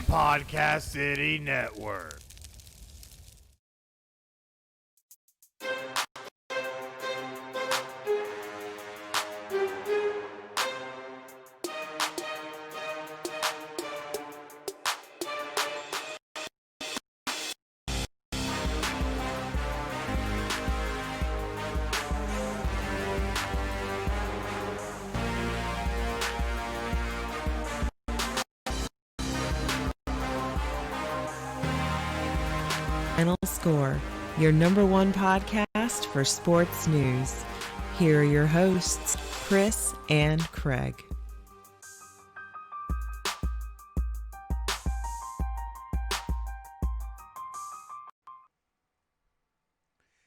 Podcast City Network. Final Score, your number one podcast for sports news. Here are your hosts, Chris and Craig.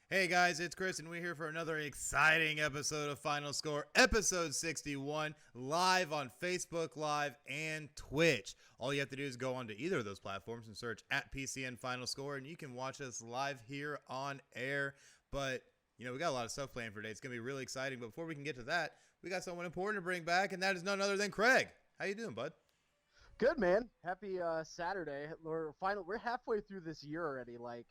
Hey guys, it's Chris, and we're here for another exciting episode of Final Score, episode 61, live on Facebook Live and Twitch. All you have to do is go onto either of those platforms and search at PCN Final Score, and you can watch us live here on air. But, you know, we got a lot of stuff planned for today. It's going to be really exciting. But before we can get to that, we got someone important to bring back, and that is none other than Craig. How you doing, bud? Good, man. Happy Saturday. We're halfway through this year already. We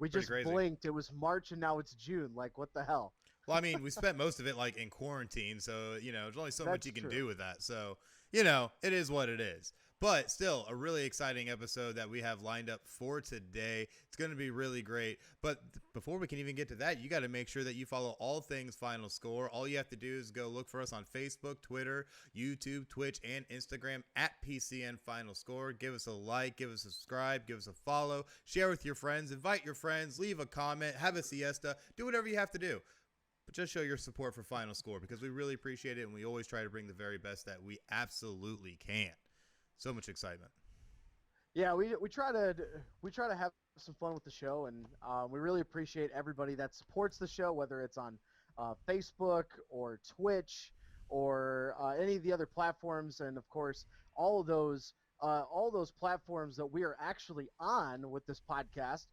Pretty just crazy. blinked. It was March and now it's June. What the hell? Well, I mean, we spent most of it in quarantine, so, you know, there's only so much you can true. do with that. So, you know, it is what it is. But still, a really exciting episode that we have lined up for today. It's going to be really great. But before we can even get to that, you got to make sure that you follow all things Final Score. All you have to do is go look for us on Facebook, Twitter, YouTube, Twitch, and Instagram at PCN Final Score. Give us a like, give us a subscribe, give us a follow, share with your friends, invite your friends, leave a comment, have a siesta, do whatever you have to do. But just show your support for Final Score because we really appreciate it, and we always try to bring the very best that we absolutely can. So much excitement. Yeah, we try to have some fun with the show, and we really appreciate everybody that supports the show, whether it's on Facebook or Twitch or any of the other platforms, and of course all those platforms that we are actually on with this podcast.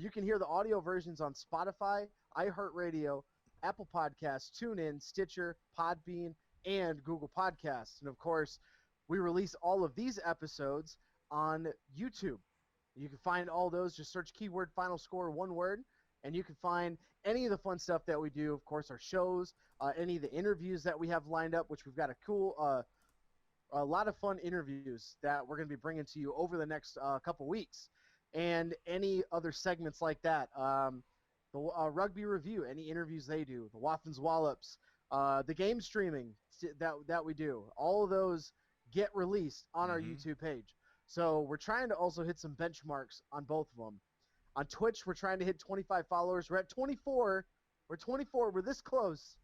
You can hear the audio versions on Spotify, iHeartRadio, Apple Podcasts, TuneIn, Stitcher, Podbean, and Google Podcasts, and of course, we release all of these episodes on YouTube. You can find all those. Just search keyword Final Score, one word, and you can find any of the fun stuff that we do. Of course, our shows, any of the interviews that we have lined up, which we've got a lot of fun interviews that we're going to be bringing to you over the next couple weeks, and any other segments like that. The rugby review, any interviews they do, the Waffens Wallops, the game streaming that we do, all of those get released on our YouTube page. So we're trying to also hit some benchmarks on both of them. On Twitch, we're trying to hit 25 followers. We're at 24. We're 24. We're this close.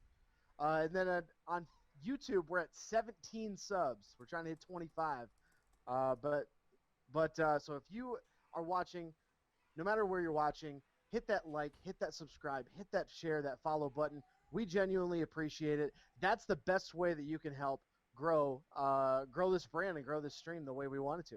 And then on YouTube, we're at 17 subs. We're trying to hit 25. So if you are watching, no matter where you're watching, hit that like, hit that subscribe, hit that share, that follow button. We genuinely appreciate it. That's the best way that you can help grow this brand and grow this stream the way we want it to.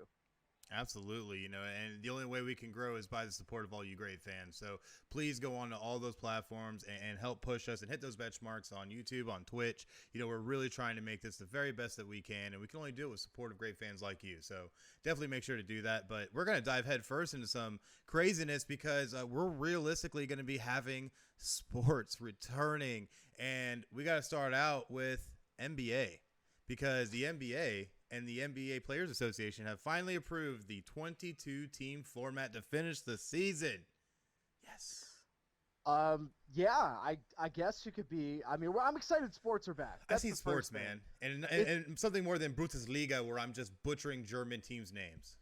Absolutely, you know, and the only way we can grow is by the support of all you great fans. So please go on to all those platforms and help push us and hit those benchmarks on YouTube, on Twitch. You know, we're really trying to make this the very best that we can, and we can only do it with support of great fans like you. So definitely make sure to do that. But we're going to dive head first into some craziness because we're realistically going to be having sports returning, and we got to start out with NBA. Because the NBA and the NBA Players Association have finally approved the 22-team format to finish the season. Yes. Yeah, I guess you could be. I mean, I'm excited sports are back. I've seen sports, man. And something more than Bundesliga where I'm just butchering German teams' names.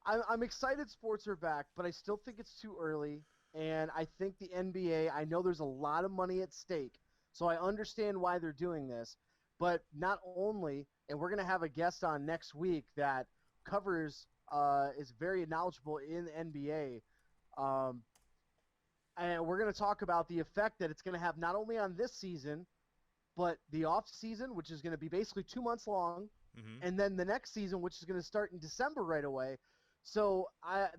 I'm excited sports are back, but I still think it's too early. And I think the NBA, I know there's a lot of money at stake, so I understand why they're doing this. But not only, and we're going to have a guest on next week that covers, is very knowledgeable in the NBA. And we're going to talk about the effect that it's going to have not only on this season, but the off season, which is going to be basically 2 months long, and then the next season, which is going to start in December right away. So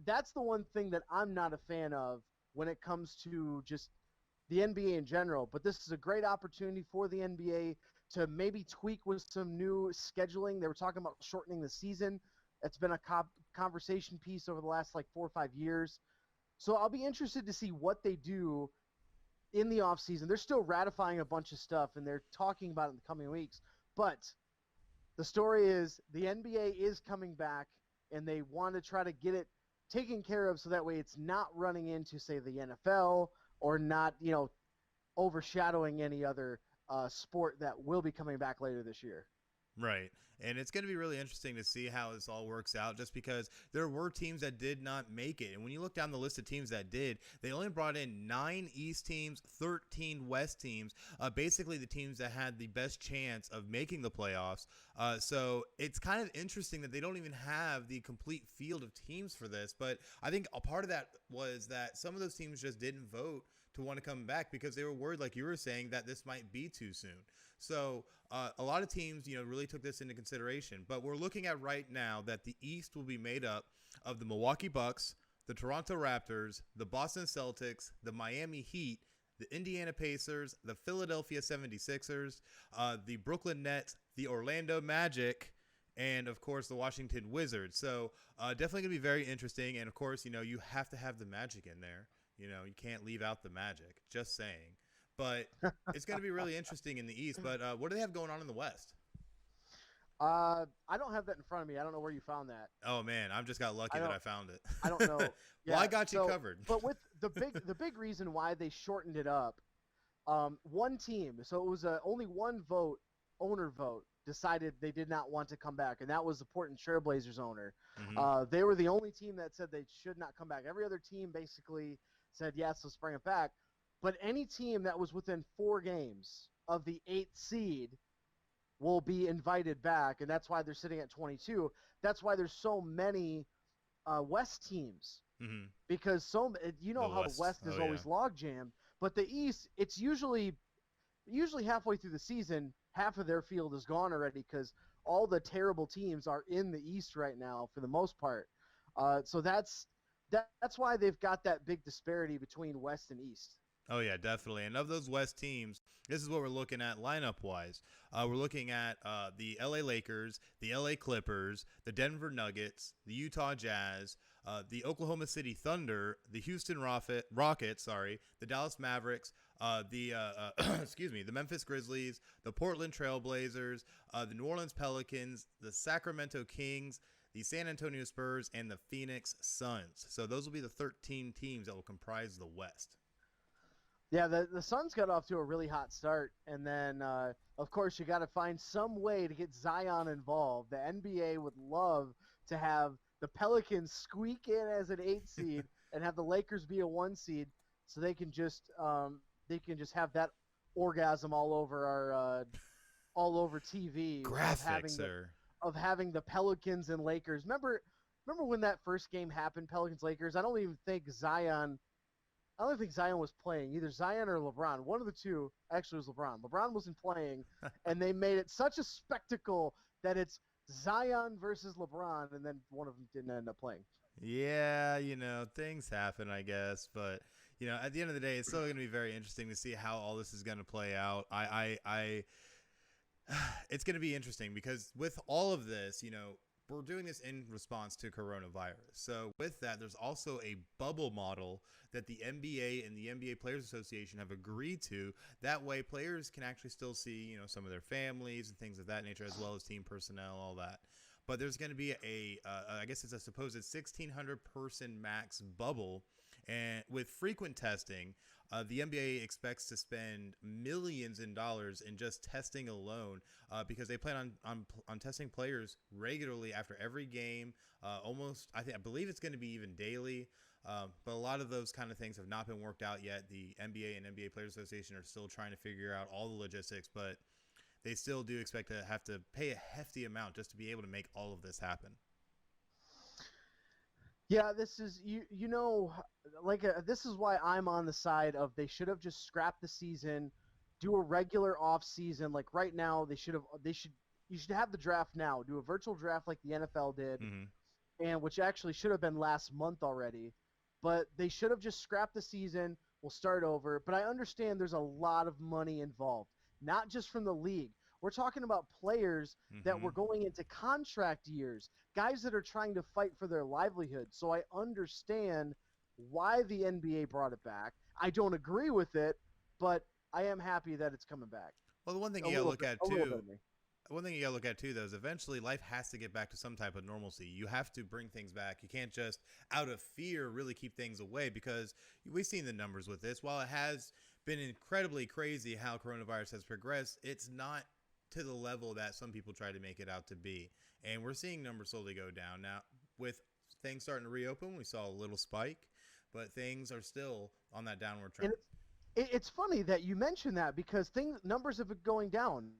that's the one thing that I'm not a fan of when it comes to just the NBA in general. But this is a great opportunity for the NBA to maybe tweak with some new scheduling. They were talking about shortening the season It's been a conversation piece over the last like 4 or 5 years. So I'll be interested to see what they do in the offseason. They're still ratifying a bunch of stuff, and they're talking about it in the coming weeks. But the story is the NBA is coming back, and they want to try to get it taken care of so that way it's not running into, say, the NFL or not, overshadowing any other sport that will be coming back later this year. Right. And it's going to be really interesting to see how this all works out, just because there were teams that did not make it. And when you look down the list of teams that did, they only brought in 9 East teams, 13 West teams, basically the teams that had the best chance of making the playoffs. So it's kind of interesting that they don't even have the complete field of teams for this. But I think a part of that was that some of those teams just didn't vote to want to come back because they were worried, like you were saying, that this might be too soon. So a lot of teams, really took this into consideration. But we're looking at right now that the East will be made up of the Milwaukee Bucks, the Toronto Raptors, the Boston Celtics, the Miami Heat, the Indiana Pacers, the Philadelphia 76ers, the Brooklyn Nets, the Orlando Magic, and, of course, the Washington Wizards. So definitely going to be very interesting. And, of course, you have to have the Magic in there. You can't leave out the Magic. Just saying. But it's going to be really interesting in the East. But what do they have going on in the West? I don't have that in front of me. I don't know where you found that. Oh, man. I just got lucky that I found it. I don't know. Well, I got you covered. But with the big reason why they shortened it up, one team, so it was only one owner vote, decided they did not want to come back, and that was the Portland Trail Blazers owner. Mm-hmm. They were the only team that said they should not come back. Every other team basically said, yes, let's bring it back. But any team that was within 4 games of the 8th seed will be invited back, and that's why they're sitting at 22. That's why there's so many West teams, mm-hmm. because how the West is always log jammed. But the East, it's usually halfway through the season, half of their field is gone already because all the terrible teams are in the East right now for the most part. So that's why they've got that big disparity between West and East. Oh, yeah, definitely. And of those West teams, this is what we're looking at lineup-wise. We're looking at the LA Lakers, the LA Clippers, the Denver Nuggets, the Utah Jazz, the Oklahoma City Thunder, the Houston Rockets, the Dallas Mavericks, the Memphis Grizzlies, the Portland Trail Blazers, the New Orleans Pelicans, the Sacramento Kings, the San Antonio Spurs, and the Phoenix Suns. So those will be the 13 teams that will comprise the West. Yeah, the Suns got off to a really hot start, and then, of course, you got to find some way to get Zion involved. The NBA would love to have the Pelicans squeak in as an 8 seed and have the Lakers be a 1 seed, so they can just have that orgasm all over TV. Graphics, of having the Pelicans and Lakers. Remember when that first game happened, Pelicans Lakers? I don't think Zion was playing, either Zion or LeBron. One of the two actually was LeBron. LeBron wasn't playing, and they made it such a spectacle that it's Zion versus LeBron, and then one of them didn't end up playing. Yeah, things happen, I guess. But, at the end of the day, it's still going to be very interesting to see how all this is going to play out. It's going to be interesting because with all of this, we're doing this in response to coronavirus. So with that, there's also a bubble model that the NBA and the NBA Players Association have agreed to. That way players can actually still see, some of their families and things of that nature, as well as team personnel, all that. But there's going to be I guess it's a supposed 1,600 person max bubble. And with frequent testing, the NBA expects to spend millions in dollars in just testing alone because they plan on testing players regularly after every game. I believe it's going to be even daily. But a lot of those kind of things have not been worked out yet. The NBA and NBA Players Association are still trying to figure out all the logistics, but they still do expect to have to pay a hefty amount just to be able to make all of this happen. Yeah, this is this is why I'm on the side of they should have just scrapped the season, do a regular off season. Like right now, you should have the draft now, do a virtual draft like the NFL did, mm-hmm. and which actually should have been last month already. But they should have just scrapped the season. We'll start over. But I understand there's a lot of money involved, not just from the league. We're talking about players that were going into contract years, guys that are trying to fight for their livelihood. So I understand why the NBA brought it back. I don't agree with it, but I am happy that it's coming back. Well, the one thing A you got to little look bit- at a little bit too. of me. One thing you got to look at too, though, is eventually life has to get back to some type of normalcy. You have to bring things back. You can't just, out of fear, really keep things away, because we've seen the numbers with this. While it has been incredibly crazy how coronavirus has progressed, it's not to the level that some people try to make it out to be. And we're seeing numbers slowly go down. Now, with things starting to reopen, we saw a little spike, but things are still on that downward trend. And it's funny that you mentioned that, because numbers have been going down.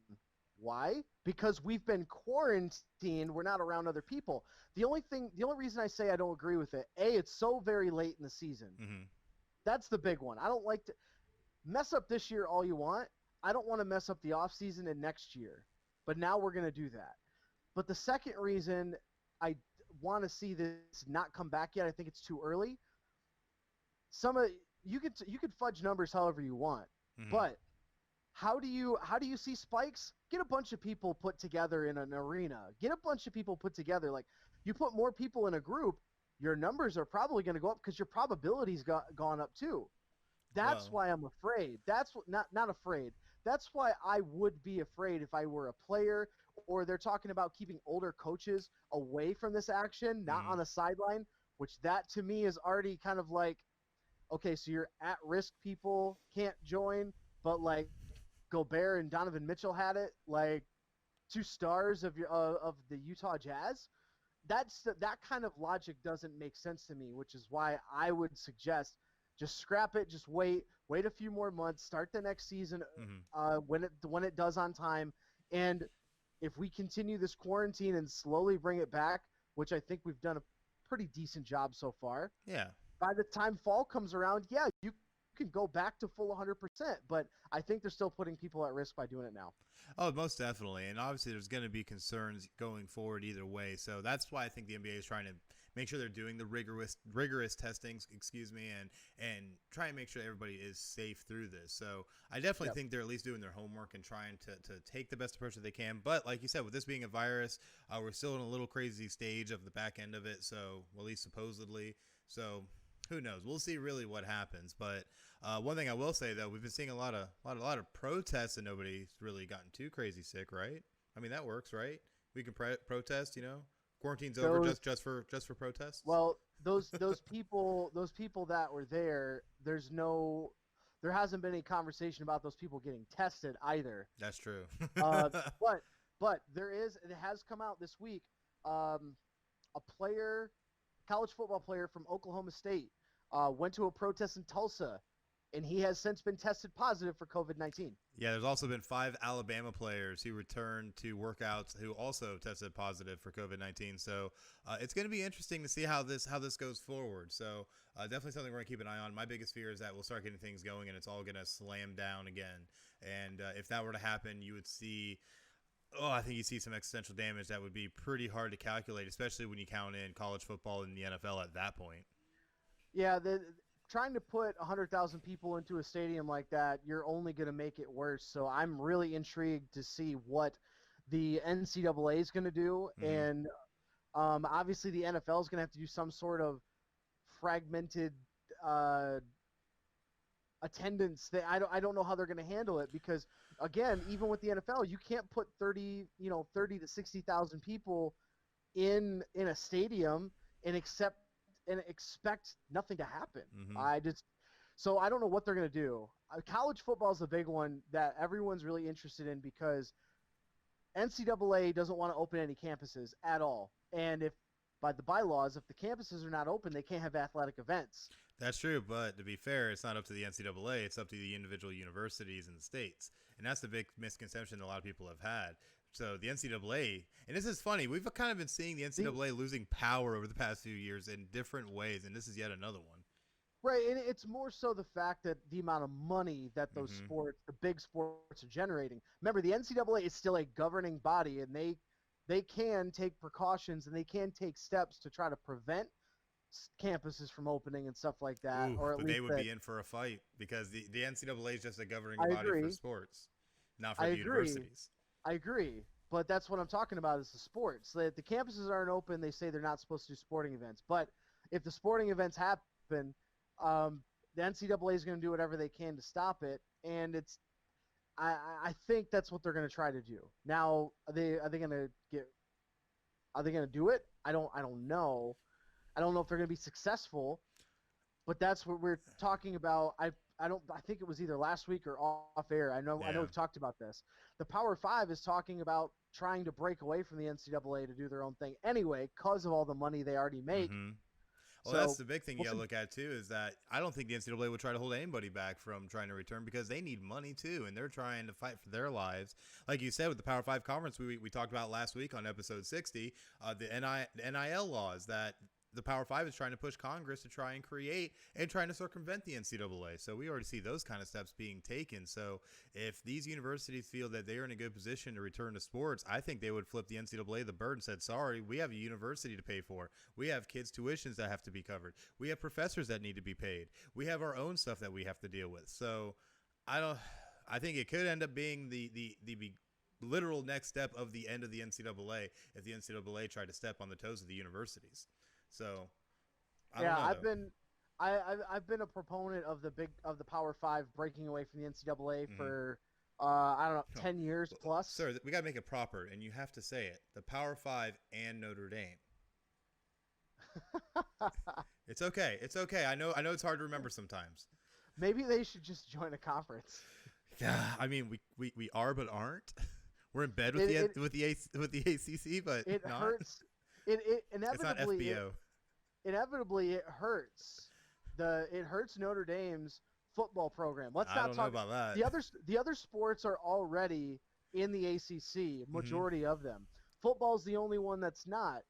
Why? Because we've been quarantined. We're not around other people. The only reason I say I don't agree with it, it's so very late in the season. That's the big one. I don't like to mess up this year all you want. I don't want to mess up the off season and next year. But now we're going to do that. But the second reason I want to see this not come back yet, I think it's too early. You could fudge numbers however you want, but how do you see spikes? Get a bunch of people put together in an arena. Get a bunch of people put together. Like, you put more people in a group, your numbers are probably going to go up because your probability's gone up too. That's why I'm afraid. That's not afraid. That's why I would be afraid if I were a player, or they're talking about keeping older coaches away from this action, not on a sideline, which that to me is already kind of like, okay, so your at-risk people can't join, but like Gobert and Donovan Mitchell had it, like two stars of the Utah Jazz. That kind of logic doesn't make sense to me, which is why I would suggest just scrap it, just wait a few more months, start the next season when it does on time, and if we continue this quarantine and slowly bring it back, which I think we've done a pretty decent job so far. Yeah. By the time fall comes around, yeah, you can go back to full 100%, but I think they're still putting people at risk by doing it now. Oh, most definitely. And obviously there's going to be concerns going forward either way. So that's why I think the NBA is trying to make sure they're doing the rigorous testings, and try and make sure everybody is safe through this. So I definitely think they're at least doing their homework and trying to take the best approach that they can. But like you said, with this being a virus, we're still in a little crazy stage of the back end of it. So, well, at least supposedly. So who knows? We'll see really what happens. But one thing I will say, though, we've been seeing a lot of protests, and nobody's really gotten too crazy sick, right? I mean, that works, right? We can protest, Quarantine's over just for protests. Well, those people that were there, there hasn't been any conversation about those people getting tested either. That's true. But it has come out this week. A college football player from Oklahoma State went to a protest in Tulsa, and he has since been tested positive for COVID-19. Yeah, there's also been 5 Alabama players who returned to workouts who also tested positive for COVID-19. So it's going to be interesting to see how this goes forward. So definitely something we're going to keep an eye on. My biggest fear is that we'll start getting things going and it's all going to slam down again. And if that were to happen, you would see I think you see some existential damage that would be pretty hard to calculate, especially when you count in college football and the NFL at that point. Yeah, trying to put 100,000 people into a stadium like that, you're only going to make it worse. So I'm really intrigued to see what the NCAA is going to do. And obviously the NFL is going to have to do some sort of fragmented attendance. I don't know how they're going to handle it, because again, even with the NFL, you can't put 30 to 60,000 people in a stadium and expect nothing to happen. So I don't know what they're going to do. College football is a big one that everyone's really interested in, because NCAA doesn't want to open any campuses at all. And if by the bylaws, if the campuses are not open, they can't have athletic events. That's true, but to be fair, it's not up to the NCAA. It's up to the individual universities and the states. And that's the big misconception a lot of people have had. So the NCAA, and this is funny, we've kind of been seeing the NCAA losing power over the past few years in different ways, and this is yet another one. Right, and it's more so the fact that the amount of money that those sports, the big sports, are generating. Remember, the NCAA is still a governing body, and they can take precautions and they can take steps to try to prevent campuses from opening and stuff like that. Ooh, or at but least they would be in for a fight, because the NCAA is just a governing body for sports, not for I the agree. universities. I agree, but that's what I'm talking about is the sports. The campuses aren't open. They say they're not supposed to do sporting events. But if the sporting events happen, the NCAA is going to do whatever they can to stop it. And I think that's what they're going to try to do. Now, are they going to do it? I don't know. I don't know if they're going to be successful, but that's what we're talking about. I think it was either last week or off air. I know we've talked about this. The Power Five is talking about trying to break away from the NCAA to do their own thing anyway because of all the money they already make. Mm-hmm. Well, So, that's the big thing you got to look at, too, is that I don't think the NCAA would try to hold anybody back from trying to return because they need money, too, and they're trying to fight for their lives. Like you said, with the Power 5 conference we talked about last week on episode 60, the NIL laws that the Power 5 is trying to push Congress to try and create and trying to circumvent the NCAA. So we already see those kind of steps being taken. So if these universities feel that they are in a good position to return to sports, I think they would flip the NCAA the bird and said, sorry, we have a university to pay for. We have kids' tuitions that have to be covered. We have professors that need to be paid. We have our own stuff that we have to deal with. So I think it could end up being the literal next step of the end of the NCAA if the NCAA tried to step on the toes of the universities. So, I don't know, I've been a proponent of the Power Five breaking away from the NCAA for I don't know 10 years plus. Sir, we got to make it proper, and you have to say it: the Power 5 and Notre Dame. It's okay. It's okay. I know it's hard to remember sometimes. Maybe they should just join a conference. Yeah, I mean we are but aren't. We're in bed with the ACC, but it not. Hurts. It inevitably it's not FBO. Inevitably it hurts. It hurts Notre Dame's football program. Let's not talk about that. The other sports are already in the ACC, majority of them. Football's the only one that's not.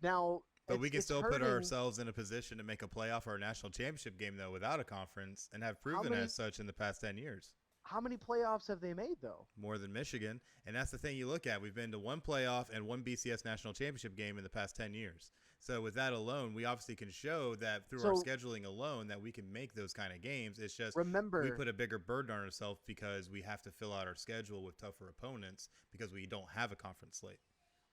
Now, but we can still put ourselves in a position to make a playoff or a national championship game though without a conference and have proven as such in the past 10 years. How many playoffs have they made, though? More than Michigan. And that's the thing you look at. We've been to one playoff and one BCS national championship game in the past 10 years. So with that alone, we obviously can show that through our scheduling alone that we can make those kind of games. It's just we put a bigger burden on ourselves because we have to fill out our schedule with tougher opponents because we don't have a conference slate.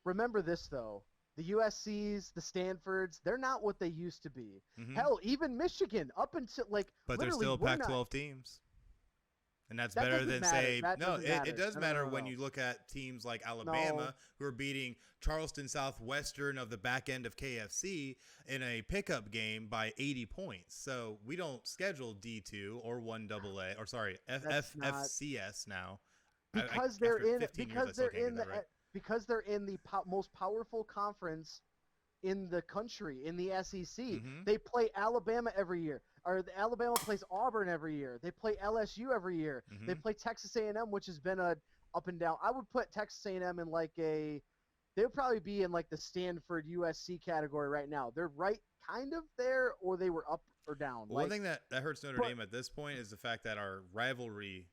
Remember this, though. The USCs, the Stanfords, they're not what they used to be. Hell, even Michigan, up until But they're still Pac-12 teams. And that's better than say no. It does matter when you look at teams like Alabama who are beating Charleston Southwestern of the back end of KFC in a pickup game by 80 points. So we don't schedule D2 or 1AA or sorry FCS now because they're in the most powerful conference in the country in the SEC. They play Alabama every year. Or Alabama plays Auburn every year. They play LSU every year. They play Texas A&M, which has been a up and down. I would put Texas A&M in they would probably be in the Stanford USC category right now. They're right kind of there, or they were up or down. Well, one thing that hurts Notre Dame at this point is the fact that our rivalries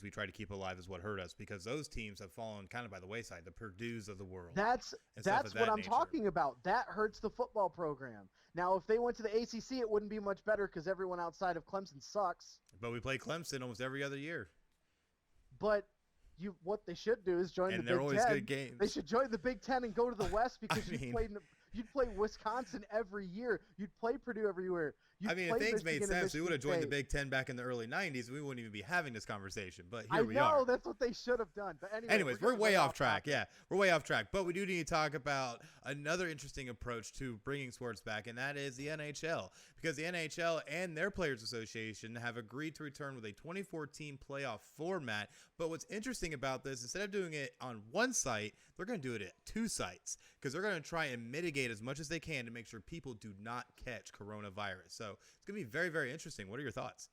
we try to keep alive is what hurt us because those teams have fallen kind of by the wayside, the Purdues of the world. That's what I'm talking about. That hurts the football program. Now, if they went to the ACC, it wouldn't be much better because everyone outside of Clemson sucks. But we play Clemson almost every other year. But what they should do is join the Big Ten. And they're always good games. They should join the Big Ten and go to the West because you'd play Wisconsin every year. You'd play Purdue every year. If things made sense, we would have joined the Big Ten back in the early 90s. We wouldn't even be having this conversation. But here we are. I know, that's what they should have done. But anyways, we're way off track. Yeah, we're way off track. But we do need to talk about another interesting approach to bringing sports back, and that is the NHL. Because the NHL and their Players Association have agreed to return with a 2014 playoff format. But what's interesting about this, instead of doing it on one site, they're going to do it at two sites because they're going to try and mitigate as much as they can to make sure people do not catch coronavirus. So it's going to be very, very interesting. What are your thoughts?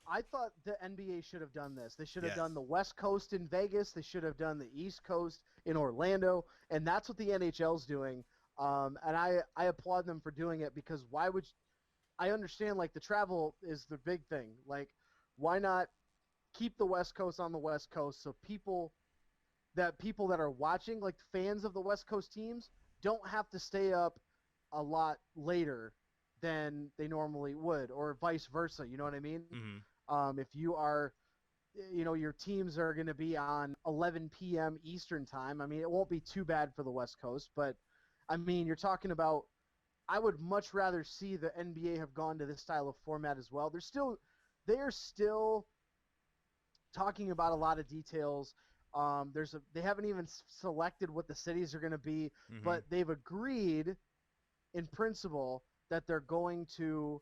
I thought the NBA should have done this. They should have done the West Coast in Vegas. They should have done the East Coast in Orlando. And that's what the NHL's doing. And I applaud them for doing it because why would I understand the travel is the big thing. Why not keep the West Coast on the West Coast so people that are watching, fans of the West Coast teams, don't have to stay up a lot later than they normally would, or vice versa. You know what I mean? If you are your teams are going to be on 11 p.m. Eastern time. I mean, it won't be too bad for the West Coast, but I mean, you're talking about. I would much rather see the NBA have gone to this style of format as well. They are still talking about a lot of details. They haven't even selected what the cities are going to be, but they've agreed in principle that they're going to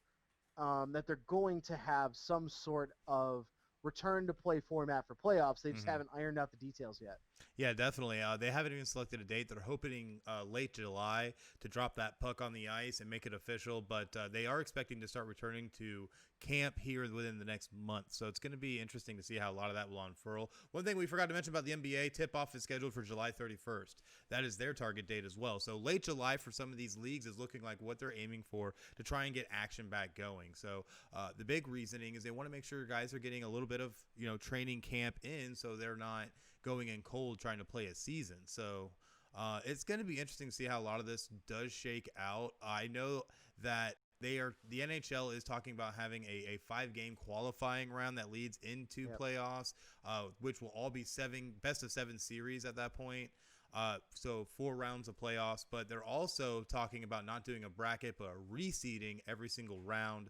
have some sort of return to play format for playoffs. They just haven't ironed out the details yet. Yeah, definitely. They haven't even selected a date. They're hoping late July to drop that puck on the ice and make it official, but they are expecting to start returning to camp here within the next month. So it's going to be interesting to see how a lot of that will unfurl. One thing we forgot to mention about the NBA, tip-off is scheduled for July 31st. That is their target date as well. So late July for some of these leagues is looking like what they're aiming for to try and get action back going. So the big reasoning is they want to make sure guys are getting a little bit of training camp in, so they're not going in cold trying to play a season. So it's going to be interesting to see how a lot of this does shake out. I know that the NHL is talking about having a 5-game qualifying round that leads into playoffs, which will all be best of 7 series at that point. So 4 rounds of playoffs, but they're also talking about not doing a bracket, but reseeding every single round.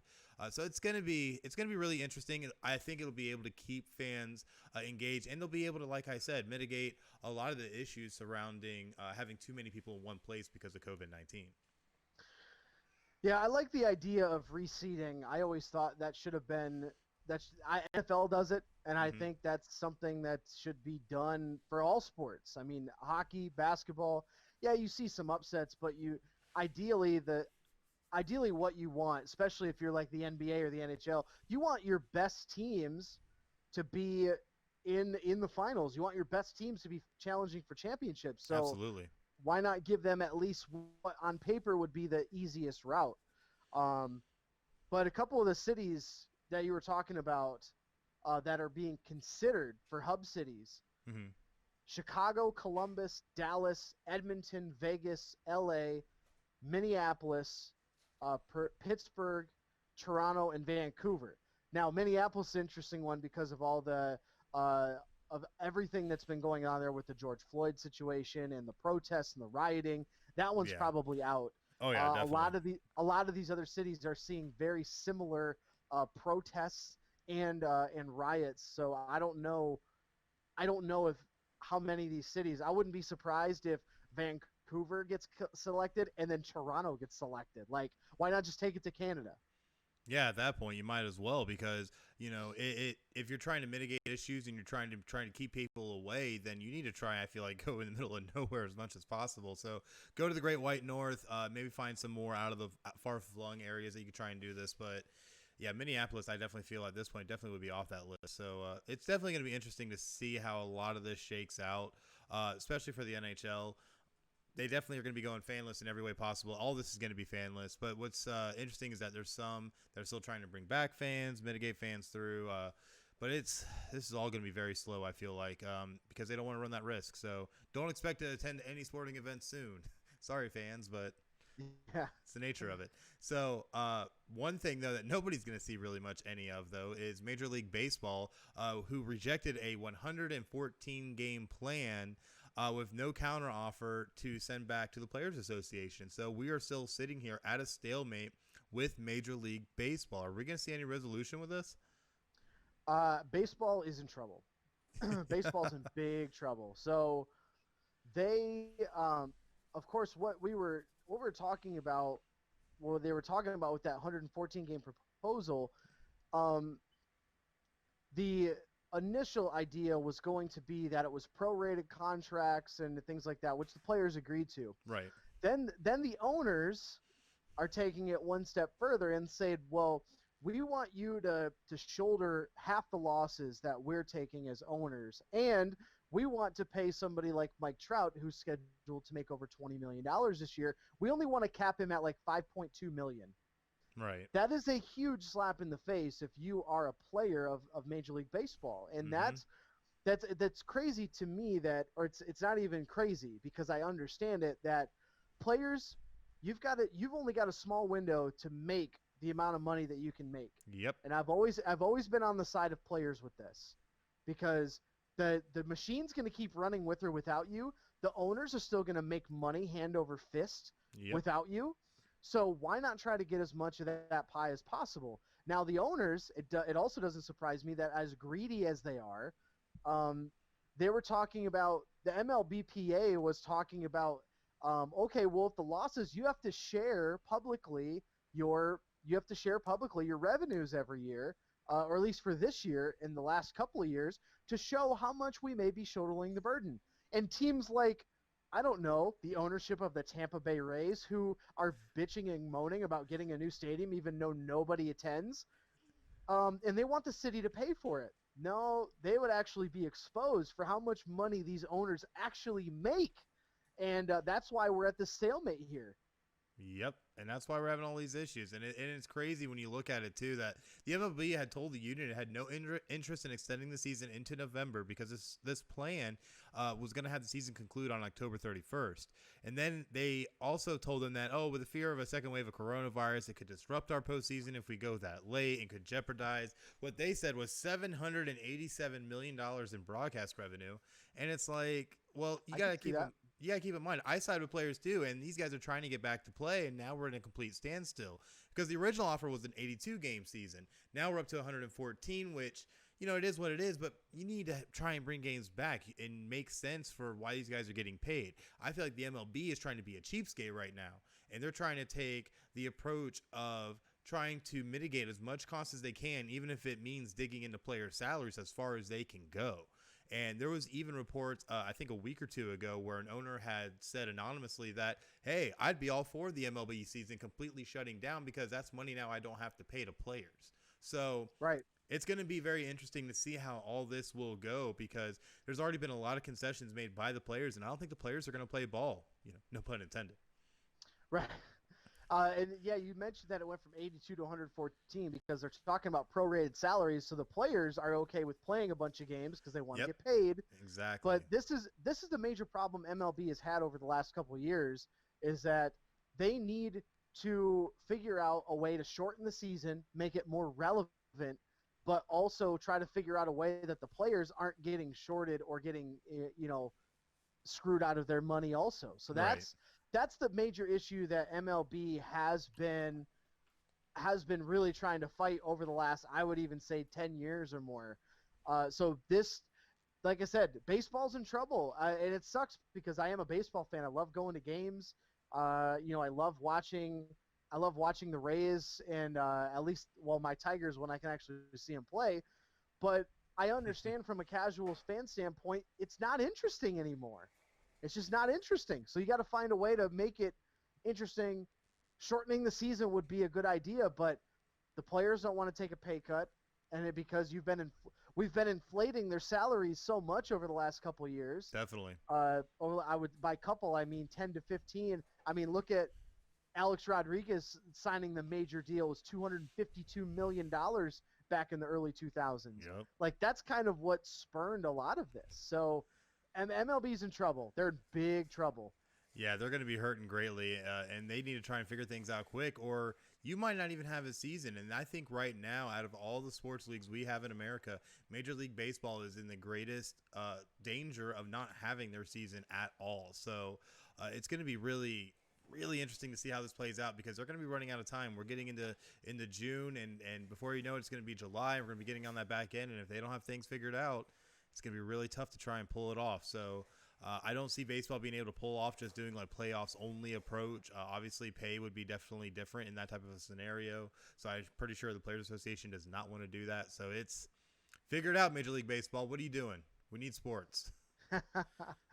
So it's gonna be really interesting. I think it'll be able to keep fans engaged, and they'll be able to, like I said, mitigate a lot of the issues surrounding having too many people in one place because of COVID-19. Yeah, I like the idea of reseeding. I always thought that should have been NFL does it, and I think that's something that should be done for all sports. I mean, hockey, basketball, yeah, you see some upsets, but ideally what you want, especially if you're like the NBA or the NHL, you want your best teams to be in the finals. You want your best teams to be challenging for championships. So Absolutely. Why not give them at least what on paper would be the easiest route? But a couple of the cities that you were talking about that are being considered for hub cities, Chicago, Columbus, Dallas, Edmonton, Vegas, LA, Minneapolis, Pittsburgh, Toronto, and Vancouver. Now, Minneapolis is an interesting one because of all the of everything that's been going on there with the George Floyd situation and the protests and the rioting. That one's probably out. Oh yeah, definitely. A lot of these other cities are seeing very similar protests and riots. So I don't know if how many of these cities. I wouldn't be surprised if Vancouver gets selected and then Toronto gets selected. Like, why not just take it to Canada? Yeah, at that point you might as well, because if you're trying to mitigate issues and you're trying to keep people away, then you need to try, I feel like, go in the middle of nowhere as much as possible. So go to the Great White North, maybe find some more out of the far-flung areas that you could try and do this. But yeah, Minneapolis, I definitely feel at this point definitely would be off that list. So it's definitely going to be interesting to see how a lot of this shakes out, especially for the NHL. They definitely are going to be going fanless in every way possible. All this is going to be fanless. But what's interesting is that there's some that are still trying to bring back fans, mitigate fans through. But this is all going to be very slow, I feel like, because they don't want to run that risk. So don't expect to attend any sporting events soon. Sorry, fans, but it's the nature of it. So one thing, though, that nobody's going to see really much any of, though, is Major League Baseball, who rejected a 114-game plan with no counteroffer to send back to the Players Association. So we are still sitting here at a stalemate with Major League Baseball. Are we going to see any resolution with this? Baseball is in trouble. Baseball's in big trouble. So they, of course, what we were talking about, what they were talking about with that 114-game proposal, the initial idea was going to be that it was prorated contracts and things like that, which the players agreed to. Right. Then the owners are taking it one step further and said, well, we want you to shoulder half the losses that we're taking as owners, and we want to pay somebody like Mike Trout, who's scheduled to make over $20 million this year. We only want to cap him at like $5.2 million. Right. That is a huge slap in the face if you are a player of Major League Baseball. And that's crazy to me, or it's not even crazy, because I understand it, that players, you've only got a small window to make the amount of money that you can make. Yep. And I've always been on the side of players with this. because the machine's going to keep running with or without you. The owners are still going to make money hand over fist without you. So why not try to get as much of that pie as possible? Now, the owners, it also doesn't surprise me that as greedy as they are, they were talking about, the MLBPA was talking about, okay, well, if the losses, you have to share publicly your revenues every year, or at least for this year, in the last couple of years, to show how much we may be shouldering the burden. And teams like, I don't know, the ownership of the Tampa Bay Rays, who are bitching and moaning about getting a new stadium even though nobody attends, and they want the city to pay for it. No, they would actually be exposed for how much money these owners actually make. And that's why we're at this stalemate here. Yep, and that's why we're having all these issues. And it's crazy when you look at it, too, that the MLB had told the union it had no interest in extending the season into November because this plan was going to have the season conclude on October 31st. And then they also told them that, with the fear of a second wave of coronavirus, it could disrupt our postseason if we go that late and could jeopardize what they said was $787 million in broadcast revenue. And it's like, well, you got to keep them. You got to keep in mind, I side with players too, and these guys are trying to get back to play, and now we're in a complete standstill. Because the original offer was an 82-game season. Now we're up to 114, which, it is what it is, but you need to try and bring games back and make sense for why these guys are getting paid. I feel like the MLB is trying to be a cheapskate right now, and they're trying to take the approach of trying to mitigate as much cost as they can, even if it means digging into players' salaries as far as they can go. And there was even reports, I think a week or two ago, where an owner had said anonymously that, hey, I'd be all for the MLB season completely shutting down because that's money now I don't have to pay to players. So it's going to be very interesting to see how all this will go because there's already been a lot of concessions made by the players, and I don't think the players are going to play ball, no pun intended. Right. And yeah, you mentioned that it went from 82 to 114 because they're talking about prorated salaries, so the players are okay with playing a bunch of games because they want to get paid. Exactly. But this is the major problem MLB has had over the last couple of years is that they need to figure out a way to shorten the season, make it more relevant, but also try to figure out a way that the players aren't getting shorted or getting screwed out of their money also. So that's the major issue that MLB has been really trying to fight over the last, I would even say, 10 years or more. So this, like I said, baseball's in trouble, and it sucks because I am a baseball fan. I love going to games. I love watching the Rays and at least, my Tigers when I can actually see them play. But I understand from a casual fan standpoint, it's not interesting anymore. It's just not interesting. So you got to find a way to make it interesting. Shortening the season would be a good idea, but the players don't want to take a pay cut, and because we've been inflating their salaries so much over the last couple of years. Definitely. By couple I mean 10 to 15. I mean, look at Alex Rodriguez signing the major deal. It was $252 million back in the early 2000s. Yep. Like that's kind of what spurned a lot of this. So. And MLB's in trouble. They're in big trouble. Yeah, they're going to be hurting greatly, and they need to try and figure things out quick, or you might not even have a season. And I think right now, out of all the sports leagues we have in America, Major League Baseball is in the greatest danger of not having their season at all. So it's going to be really, really interesting to see how this plays out because they're going to be running out of time. We're getting into June, and before you know it, it's going to be July. We're going to be getting on that back end, and if they don't have things figured out, it's going to be really tough to try and pull it off. So I don't see baseball being able to pull off just doing like playoffs only approach. Obviously, pay would be definitely different in that type of a scenario. So I'm pretty sure the Players Association does not want to do that. So it's figured out, Major League Baseball. What are you doing? We need sports.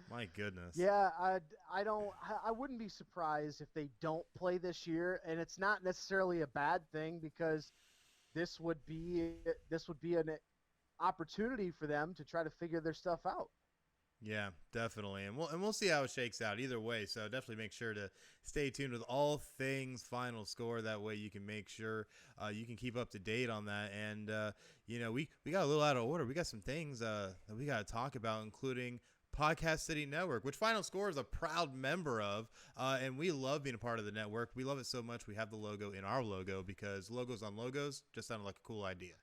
My goodness. Yeah, I wouldn't be surprised if they don't play this year, and it's not necessarily a bad thing because this would be an opportunity for them to try to figure their stuff out. Yeah, definitely. And we'll see how it shakes out either way. So definitely make sure to stay tuned with all things Final Score. That way you can make sure you can keep up to date on that. And, we got a little out of order. We got some things that we got to talk about, including Podcast City Network, which Final Score is a proud member of, and we love being a part of the network. We love it so much we have the logo in our logo because logos on logos just sounded like a cool idea.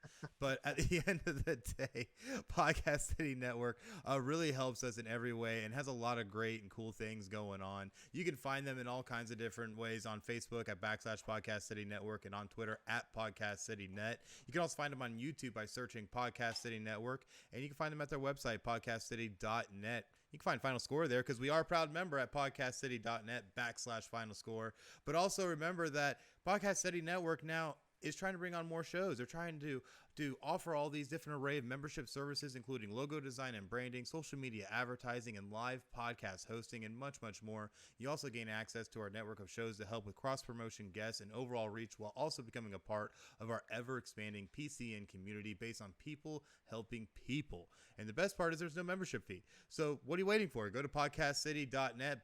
But at the end of the day, Podcast City Network really helps us in every way and has a lot of great and cool things going on. You can find them in all kinds of different ways on Facebook at /Podcast City Network and on Twitter at Podcast City Net. You can also find them on YouTube by searching Podcast City Network, and you can find them at their website, podcastcity.net. You can find Final Score there because we are a proud member at podcastcity.net /Final Score. But also remember that Podcast City Network now is trying to bring on more shows. They're trying to offer all these different array of membership services, including logo design and branding, social media advertising, and live podcast hosting, and much, much more. You also gain access to our network of shows to help with cross-promotion guests and overall reach, while also becoming a part of our ever-expanding PCN community based on people helping people. And the best part is there's no membership fee. So what are you waiting for? Go to podcastcity.net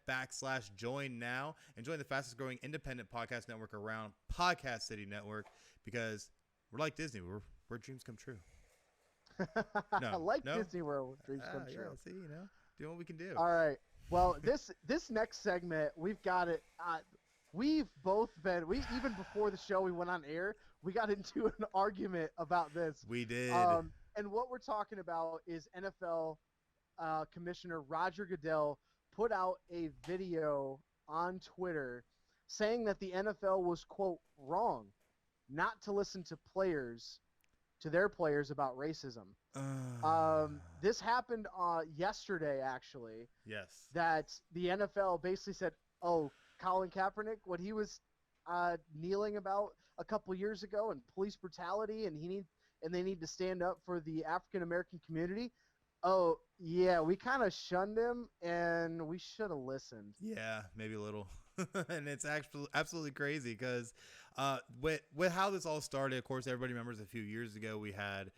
/join now and join the fastest growing independent podcast network around, Podcast City Network, because we're like Disney. Where dreams come true. Disney World, dreams come true. Yeah, see, doing what we can do. All right. Well, this next segment, we've got it. We've both been. Even before the show, we went on air. We got into an argument about this. We did. And what we're talking about is NFL Commissioner Roger Goodell put out a video on Twitter saying that the NFL was, quote, wrong not to listen to their players about racism. This happened yesterday, actually. Yes. That the NFL basically said, oh, Colin Kaepernick, what he was kneeling about a couple years ago and police brutality, and they need to stand up for the African American community. Oh, yeah, we kind of shunned him, and we should have listened. Yeah, maybe a little. And it's actually absolutely crazy because with how this all started, of course, everybody remembers a few years ago we had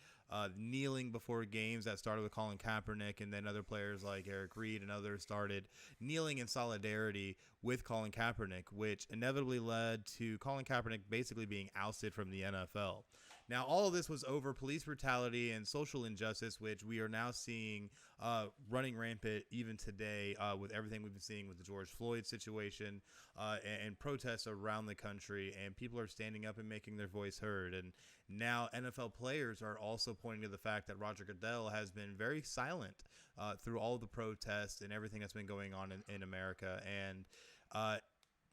kneeling before games that started with Colin Kaepernick, and then other players like Eric Reed and others started kneeling in solidarity with Colin Kaepernick, which inevitably led to Colin Kaepernick basically being ousted from the NFL. Now, all of this was over police brutality and social injustice, which we are now seeing running rampant even today with everything we've been seeing with the George Floyd situation and protests around the country. And people are standing up and making their voice heard. And now NFL players are also pointing to the fact that Roger Goodell has been very silent through all the protests and everything that's been going on in America. And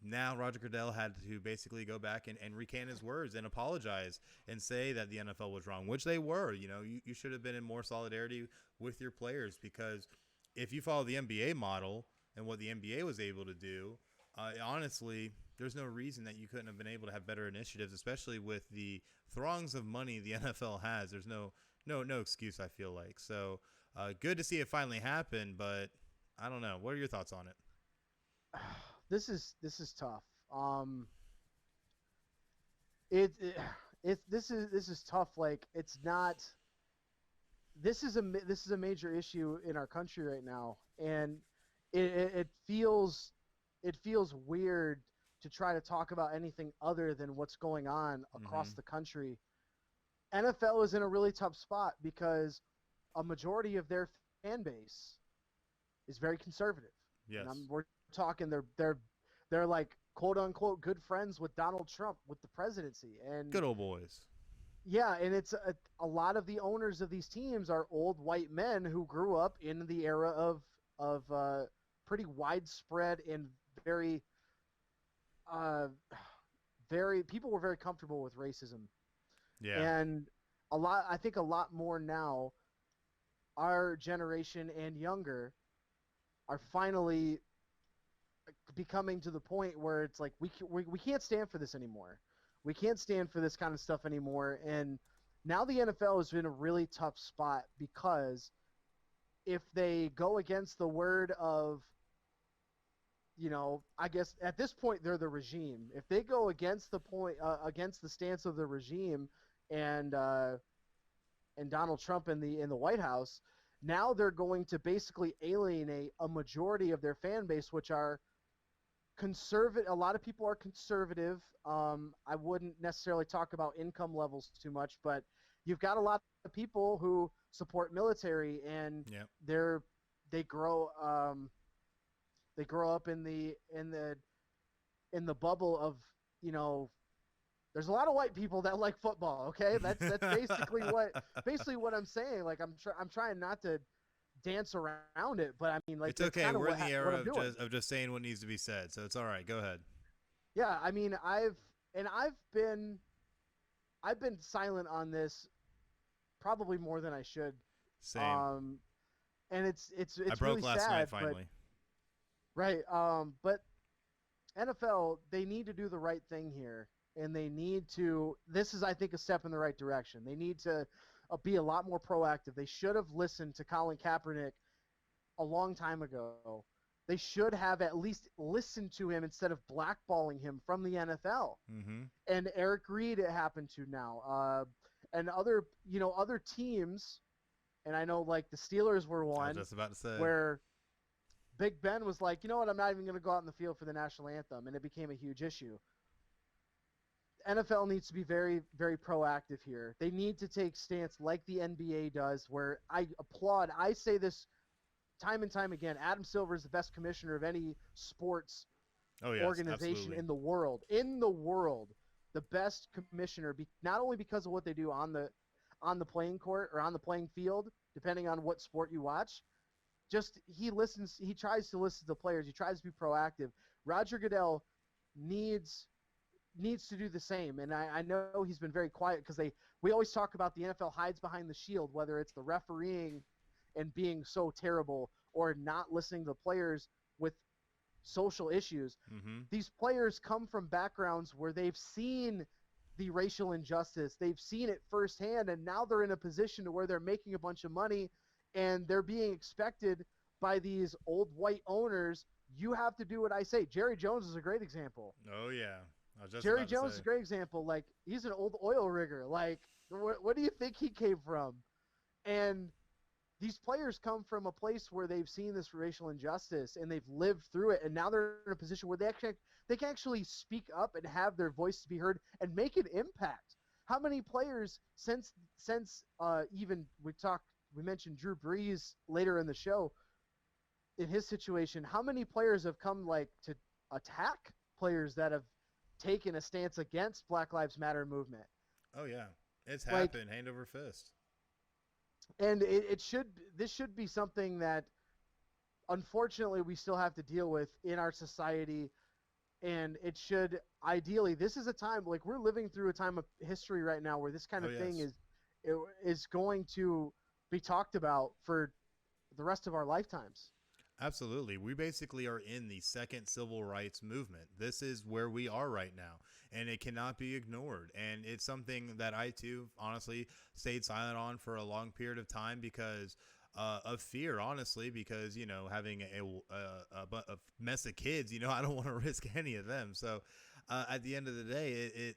now Roger Goodell had to basically go back and recant his words and apologize and say that the NFL was wrong, which they were. You should have been in more solidarity with your players, because if you follow the NBA model and what the NBA was able to do, honestly, there's no reason that you couldn't have been able to have better initiatives, especially with the throngs of money the NFL has. There's no excuse, I feel like. So good to see it finally happen, but I don't know. What are your thoughts on it? This is tough. This is tough. Like, it's not. This is a major issue in our country right now, and it feels weird to try to talk about anything other than what's going on across the country. NFL is in a really tough spot because a majority of their fan base is very conservative. Yes. We're talking they're like, quote unquote, good friends with Donald Trump with the presidency, and good old boys. Yeah, and it's a lot of the owners of these teams are old white men who grew up in the era of pretty widespread and very people were very comfortable with racism. Yeah. And I think a lot more now, our generation and younger are finally becoming to the point where it's like we can't stand for this anymore. We can't stand for this kind of stuff anymore. And now the NFL is in a really tough spot, because if they go against the word of, I guess at this point they're the regime. If they go against against the stance of the regime and Donald Trump in the White House, now they're going to basically alienate a majority of their fan base, which are conservative. A lot of people are conservative. I wouldn't necessarily talk about income levels too much, but you've got a lot of people who support military, and they're they grow up in the bubble of, you know, there's a lot of white people that like football. Okay, that's basically what I'm saying. Like I'm trying not to dance around it, but I mean, like, It's that's okay. kind of We're in the what era I'm doing. of just saying what needs to be said, so it's all right. Go ahead. Yeah, I mean, I've been silent on this probably more than I should. Same. Um, and I it's broke really last night sad, but finally. right. But NFL, they need to do the right thing here, and they need to. This is, I think, a step in the right direction. They need to be a lot more proactive. They should have listened to Colin Kaepernick a long time ago. They should have at least listened to him instead of blackballing him from the NFL. Mm-hmm. And Eric Reed, it happened to now, and other teams. And I know, like, the Steelers were I was one just about to say. where Big Ben was like, you know what, I'm not even going to go out in the field for the national anthem, and it became a huge issue. NFL needs to be very, very proactive here. They need to take stance like the NBA does, where I applaud. I say this time and time again. Adam Silver is the best commissioner of any sports Oh yes, organization absolutely. in the world. In the world, the best commissioner, not only because of what they do on the playing court or on the playing field, depending on what sport you watch. Just he tries to listen to the players. He tries to be proactive. Roger Goodell needs to do the same. And I know he's been very quiet because we always talk about the NFL hides behind the shield, whether it's the refereeing and being so terrible or not listening to the players with social issues. Mm-hmm. These players come from backgrounds where they've seen the racial injustice. They've seen it firsthand, and now they're in a position to where they're making a bunch of money, and they're being expected by these old white owners. You have to do what I say. Jerry Jones is a great example. Oh yeah. I was just Jerry about to Jones say. is a great example. Like, he's an old oil rigger. Like, what do you think he came from? And these players come from a place where they've seen this racial injustice and they've lived through it, and now they're in a position where they can actually speak up and have their voice to be heard and make an impact. How many players since even we mentioned Drew Brees later in the show, in his situation, how many players have come, like, to attack players that have taken a stance against Black Lives Matter movement? Oh yeah, it's Like, happened hand over fist. and this should be something that unfortunately we still have to deal with in our society. And it should, ideally, this is a time, like, we're living through a time of history right now where this kind of thing is going to be talked about for the rest of our lifetimes. Absolutely. We basically are in the second civil rights movement. This is where we are right now, and it cannot be ignored. And it's something that I, too, honestly, stayed silent on for a long period of time because of fear, honestly, because, you know, having a mess of kids, you know, I don't want to risk any of them. So at the end of the day,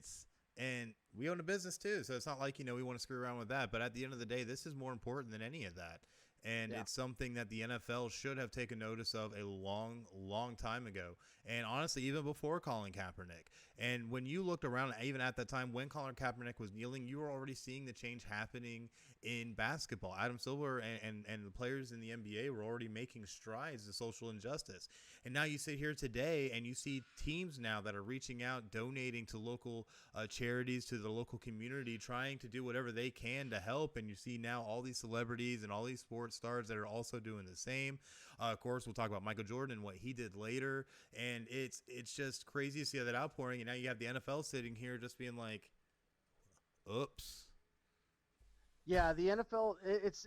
and we own a business, too. So it's not like, you know, we want to screw around with that. But at the end of the day, this is more important than any of that. And it's something that the NFL should have taken notice of a long, long time ago. And honestly, even before Colin Kaepernick. And when you looked around, even at that time when Colin Kaepernick was kneeling, you were already seeing the change happening in basketball. Adam Silver and the players in the NBA were already making strides to social injustice. And now you sit here today and you see teams now that are reaching out, donating to local charities, to the local community, trying to do whatever they can to help. And you see now all these celebrities and all these sports stars that are also doing the same. Of course, we'll talk about Michael Jordan and what he did later. And it's just crazy to see that outpouring. And now you have the NFL sitting here just being like, oops. Yeah, the NFL, it's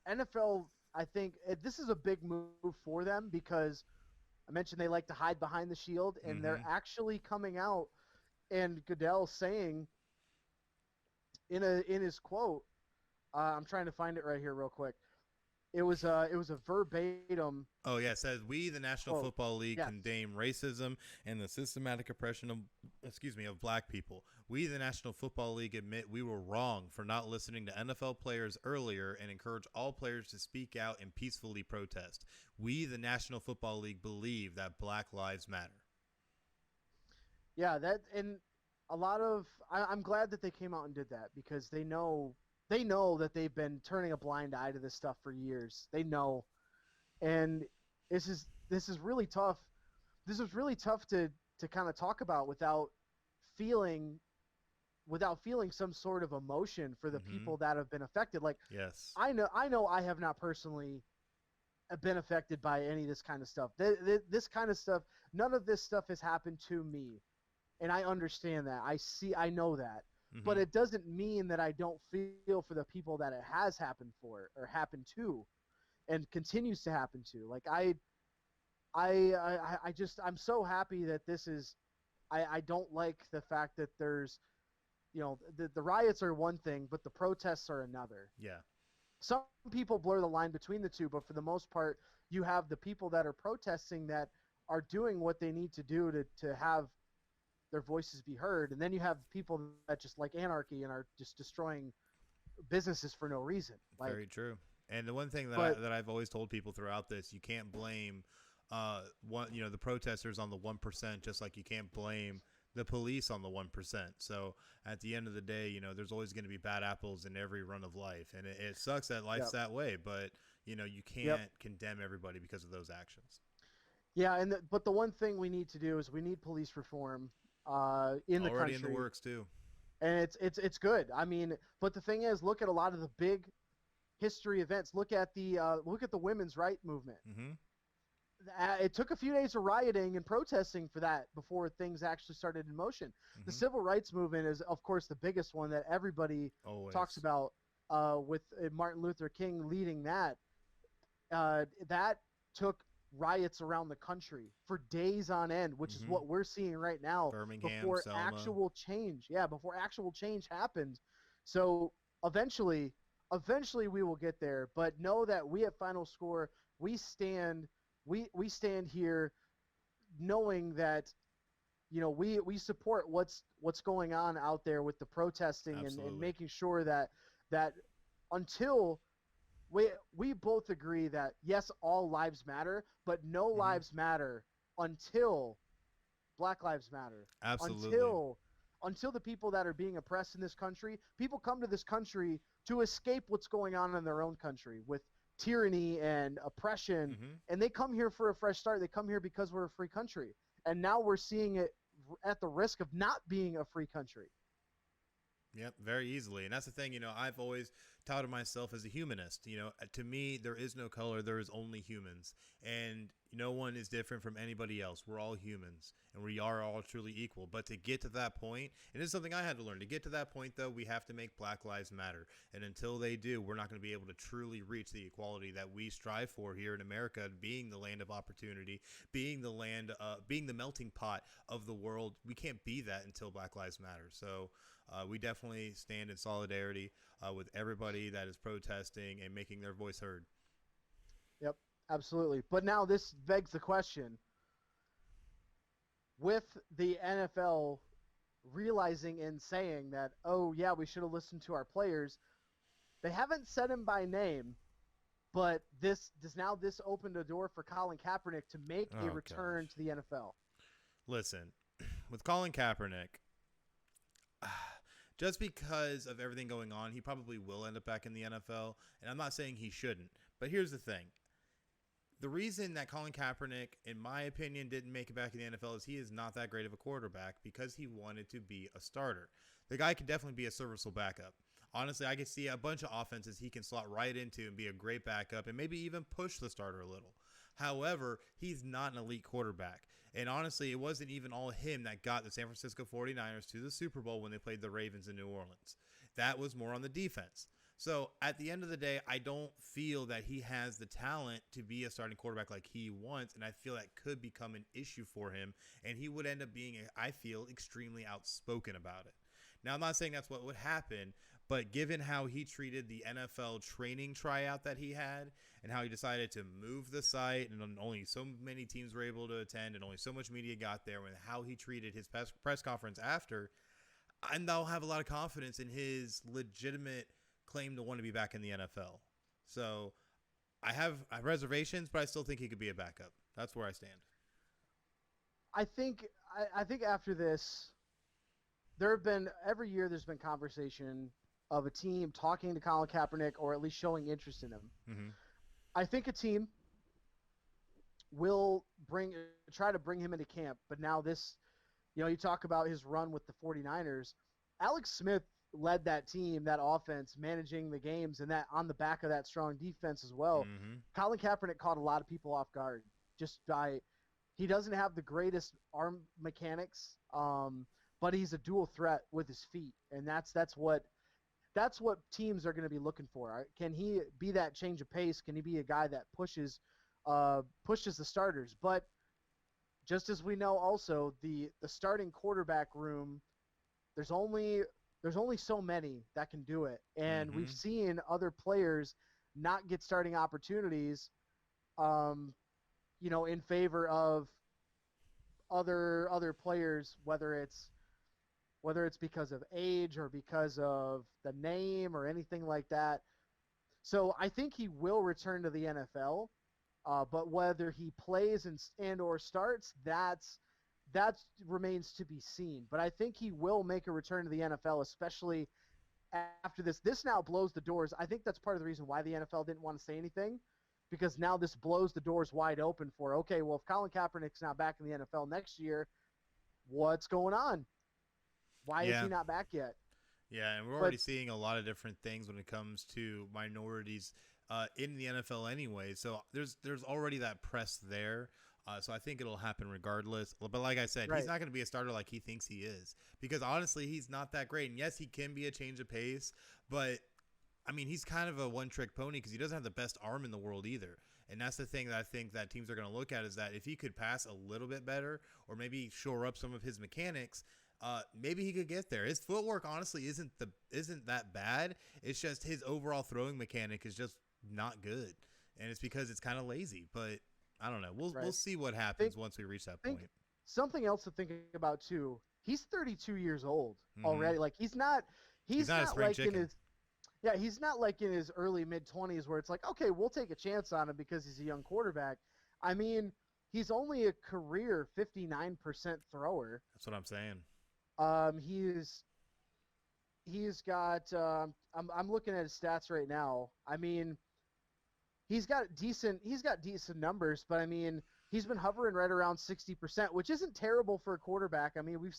NFL, I think this is a big move for them because I mentioned they like to hide behind the shield, and they're actually coming out, and Goodell saying in his quote, I'm trying to find it right here real quick. It was a verbatim. Oh yeah, it says we, the National quote. Football League, Yes. condemn racism and the systematic oppression of black people. We, the National Football League, admit we were wrong for not listening to NFL players earlier and encourage all players to speak out and peacefully protest. We, the National Football League, believe that Black Lives Matter. Yeah, that, and a lot of I'm glad that they came out and did that because they know that they've been turning a blind eye to this stuff for years. They know. and this is really tough. This is really tough to kind of talk about feeling without feeling some sort of emotion for the people that have been affected. Like, Yes. I know I have not personally been affected by any of this kind of stuff. This kind of stuff, none of this stuff has happened to me, and I understand that. I know that, but it doesn't mean that I don't feel for the people that it has happened for or happened to, and continues to happen to. Like I'm so happy that this is. I don't like the fact that there's, the riots are one thing, but the protests are another. Yeah. Some people blur the line between the two, but for the most part, you have the people that are protesting that are doing what they need to do to have their voices be heard, and then you have people that just like anarchy and are just destroying businesses for no reason. Like, very true. And the one thing that I've always told people throughout this, you can't blame the protesters on the 1%, just like you can't blame the police on the 1%. So at the end of the day, there's always going to be bad apples in every run of life, and it sucks that life's that way. But you can't condemn everybody because of those actions. Yeah, but the one thing we need to do is we need police reform in the country. Already in the works too. And it's good. I mean, but the thing is, look at a lot of the big history events. Look at the women's right movement. It took a few days of rioting and protesting for that before things actually started in motion. The civil rights movement is, of course, the biggest one that everybody talks about, with Martin Luther King leading that. That took riots around the country for days on end, which is what we're seeing right now. Birmingham, before Selma. actual change happened. So eventually we will get there. But know that we at Final Score, we stand here knowing that we support what's going on out there with the protesting and making sure that until we both agree that yes, all lives matter, but no lives matter until Black Lives Matter. Absolutely. Until the people that are being oppressed in this country, people come to this country to escape what's going on in their own country with tyranny and oppression, and they come here for a fresh start. They come here because we're a free country, and now we're seeing it at the risk of not being a free country. Yep, very easily. And that's the thing, I've always touted myself as a humanist. To me, there is no color, there is only humans. And no one is different from anybody else. We're all humans, and we are all truly equal. But to get to that point, and it's something I had to learn, to get to that point, though, we have to make Black Lives Matter. And until they do, we're not going to be able to truly reach the equality that we strive for here in America, being the land of opportunity, being the melting pot of the world. We can't be that until Black Lives Matter. So we definitely stand in solidarity with everybody that is protesting and making their voice heard. Yep, absolutely. But now this begs the question, with the NFL realizing and saying that, oh, yeah, we should have listened to our players, they haven't said him by name, but this opened a door for Colin Kaepernick to make a return to the NFL. Listen, with Colin Kaepernick, just because of everything going on, he probably will end up back in the NFL, and I'm not saying he shouldn't. But here's the thing. The reason that Colin Kaepernick, in my opinion, didn't make it back in the NFL is he is not that great of a quarterback because he wanted to be a starter. The guy could definitely be a serviceable backup. Honestly, I can see a bunch of offenses he can slot right into and be a great backup and maybe even push the starter a little. However, he's not an elite quarterback. And honestly, it wasn't even all him that got the San Francisco 49ers to the Super Bowl when they played the Ravens in New Orleans. That was more on the defense. So at the end of the day, I don't feel that he has the talent to be a starting quarterback like he wants, and I feel that could become an issue for him, and he would end up being, I feel, extremely outspoken about it. Now, I'm not saying that's what would happen, but given how he treated the NFL training tryout that he had and how he decided to move the site and only so many teams were able to attend and only so much media got there, and how he treated his press conference after, I now have a lot of confidence in his legitimate claim to want to be back in the NFL. So I have reservations, but I still think he could be a backup. That's where I stand. I think after this, every year there's been conversation of a team talking to Colin Kaepernick or at least showing interest in him. Mm-hmm. I think a team will try to bring him into camp. But now this, you talk about his run with the 49ers. Alex Smith led that team, that offense, managing the games, and that on the back of that strong defense as well. Mm-hmm. Colin Kaepernick caught a lot of people off guard just by he doesn't have the greatest arm mechanics, but he's a dual threat with his feet, and that's what teams are going to be looking for. Can he be that change of pace? Can he be a guy that pushes the starters? But just as we know, also the starting quarterback room, there's only so many that can do it, and Mm-hmm. we've seen other players not get starting opportunities, in favor of other players, whether it's because of age or because of the name or anything like that. So I think he will return to the NFL, but whether he plays and or starts, that remains to be seen. But I think he will make a return to the NFL, especially after this. This now blows the doors. I think that's part of the reason why the NFL didn't want to say anything, because now this blows the doors wide open for, okay, well, if Colin Kaepernick's not back in the NFL next year, what's going on? Why is he not back yet? Yeah, and we're already seeing a lot of different things when it comes to minorities in the NFL anyway. So there's already that press there. So I think it'll happen regardless. But like I said, he's not going to be a starter like he thinks he is, because honestly, he's not that great. And yes, he can be a change of pace, but I mean, he's kind of a one-trick pony because he doesn't have the best arm in the world either. And that's the thing that I think that teams are going to look at, is that if he could pass a little bit better or maybe shore up some of his mechanics, maybe he could get there. His footwork honestly isn't that bad. It's just his overall throwing mechanic is just not good, and it's because it's kind of lazy. But I don't know. We'll see what happens once we reach that point. Something else to think about too. He's 32 years old already. Like he's not like in his he's not like in his early mid-20s where it's like, okay, we'll take a chance on him because he's a young quarterback. I mean, he's only a career 59% thrower. That's what I'm saying. He's got I'm looking at his stats right now. I mean, he's got decent numbers, but I mean, he's been hovering right around 60%, which isn't terrible for a quarterback. I mean, we've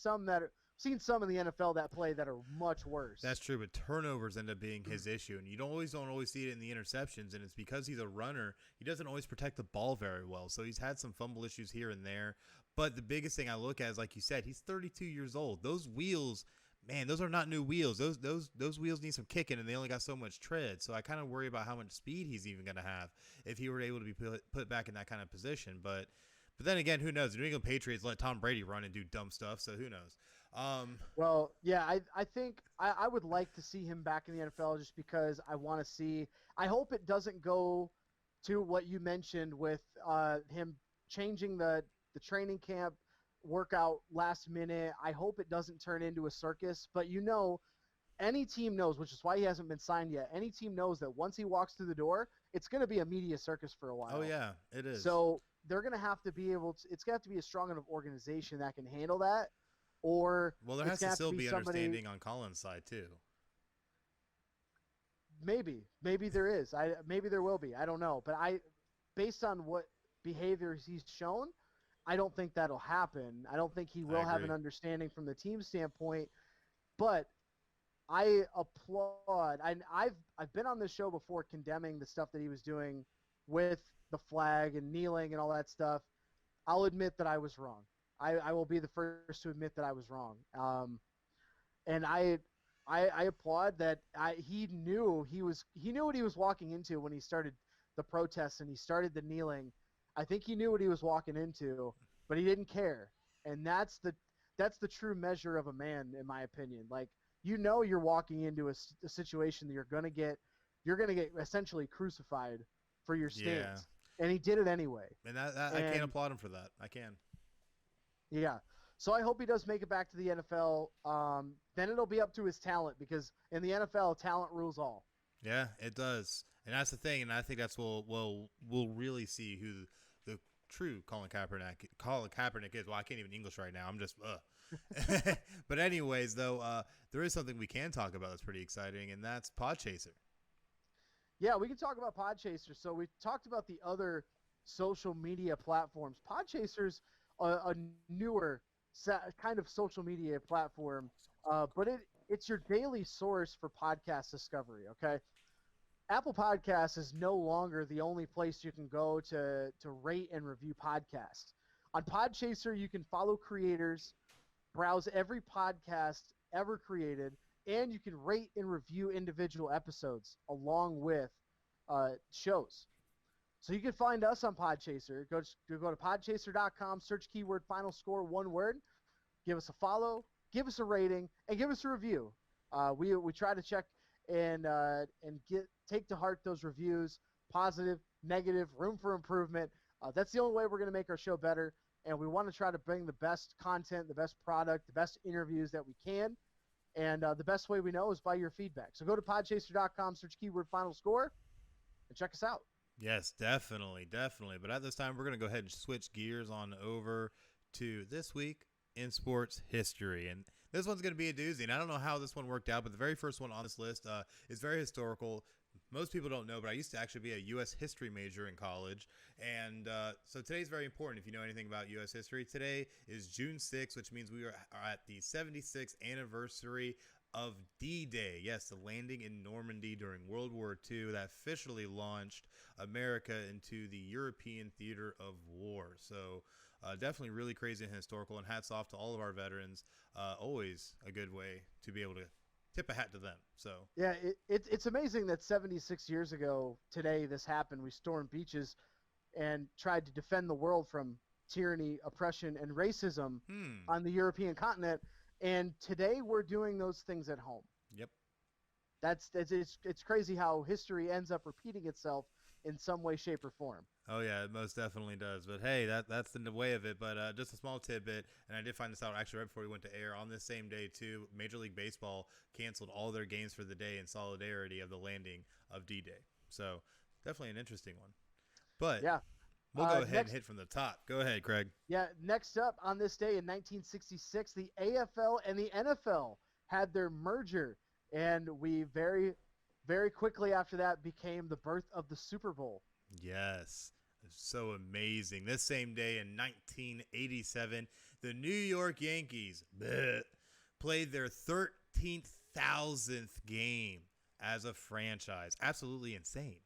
seen some in the NFL that play that are much worse. That's true, but turnovers end up being his issue, and you don't always see it in the interceptions, and it's because he's a runner. He doesn't always protect the ball very well, so he's had some fumble issues here and there. But the biggest thing I look at is, like you said, he's 32 years old. Those wheels, man, those are not new wheels. Those wheels need some kicking, and they only got so much tread. So I kind of worry about how much speed he's even going to have if he were able to be put back in that kind of position. But then again, who knows? The New England Patriots let Tom Brady run and do dumb stuff, so who knows? Well, yeah, I think I would like to see him back in the NFL just because I want to see. I hope it doesn't go to what you mentioned with him changing the training camp workout last minute. I hope it doesn't turn into a circus, but any team knows, which is why he hasn't been signed yet. Any team knows that once he walks through the door, it's going to be a media circus for a while. Oh yeah, it is. So they're going to have to be it's going to have to be a strong enough organization that can handle that. Or there has to still be understanding on Colin's side too. Maybe there is. Maybe there will be. I don't know. But based on what behaviors he's shown, I don't think that'll happen. I don't think he will have an understanding from the team standpoint. But I applaud. I've been on this show before condemning the stuff that he was doing with the flag and kneeling and all that stuff. I'll admit that I was wrong. I will be the first to admit that I was wrong. And I applaud that he knew what he was walking into when he started the protests and he started the kneeling. I think he knew what he was walking into, but he didn't care. And that's the true measure of a man, in my opinion. Like, you're walking into a situation that you're gonna get essentially crucified for your stance, and he did it anyway. And I can't applaud him for that. I can. Yeah. So I hope he does make it back to the NFL. Then it'll be up to his talent, because in the NFL, talent rules all. Yeah, it does. And that's the thing. And I think that's we'll really see who the true Colin Kaepernick is. Well, I can't even English right now. I'm just But anyways, though, there is something we can talk about that's pretty exciting, and that's PodChaser. Yeah, we can talk about PodChaser. So we talked about the other social media platforms. Podchaser's a newer kind of social media platform, but it's your daily source for podcast discovery, okay? Apple Podcasts is no longer the only place you can go to rate and review podcasts. On Podchaser, you can follow creators, browse every podcast ever created, and you can rate and review individual episodes along with shows. So you can find us on Podchaser. Go to podchaser.com, search keyword FinalScore, one word. Give us a follow, give us a rating, and give us a review. We try to check and take to heart those reviews, positive, negative, room for improvement. That's the only way we're going to make our show better, and we want to try to bring the best content, the best product, the best interviews that we can, and the best way we know is by your feedback. So go to podchaser.com, search keyword FinalScore, and check us out. Yes, definitely. But at this time, we're going to go ahead and switch gears on over to this week in sports history. And this one's going to be a doozy. And I don't know how this one worked out, but the very first one on this list is very historical. Most people don't know, but I used to actually be a U.S. history major in college. And so today's very important if you know anything about U.S. history. Today is June 6th, which means we are at the 76th anniversary of D-Day. Yes, the landing in Normandy during World War II that officially launched America into the European theater of war. So definitely really crazy and historical, and hats off to all of our veterans. Always a good way to be able to tip a hat to them. So yeah, it's amazing that 76 years ago today this happened. We stormed beaches and tried to defend the world from tyranny, oppression, and racism on the European continent. And today we're doing those things at home. Yep. It's crazy how history ends up repeating itself in some way, shape, or form. Oh, yeah, it most definitely does. But, hey, that's the way of it. But just a small tidbit, and I did find this out actually right before we went to air. On this same day, too, Major League Baseball canceled all their games for the day in solidarity of the landing of D-Day. So definitely an interesting one. But yeah, we'll go ahead and hit from the top. Go ahead, Craig. Yeah, next up on this day in 1966, the AFL and the NFL had their merger. And we very, very quickly after that became the birth of the Super Bowl. Yes. So amazing. This same day in 1987, the New York Yankees played their 13,000th game as a franchise. Absolutely insane.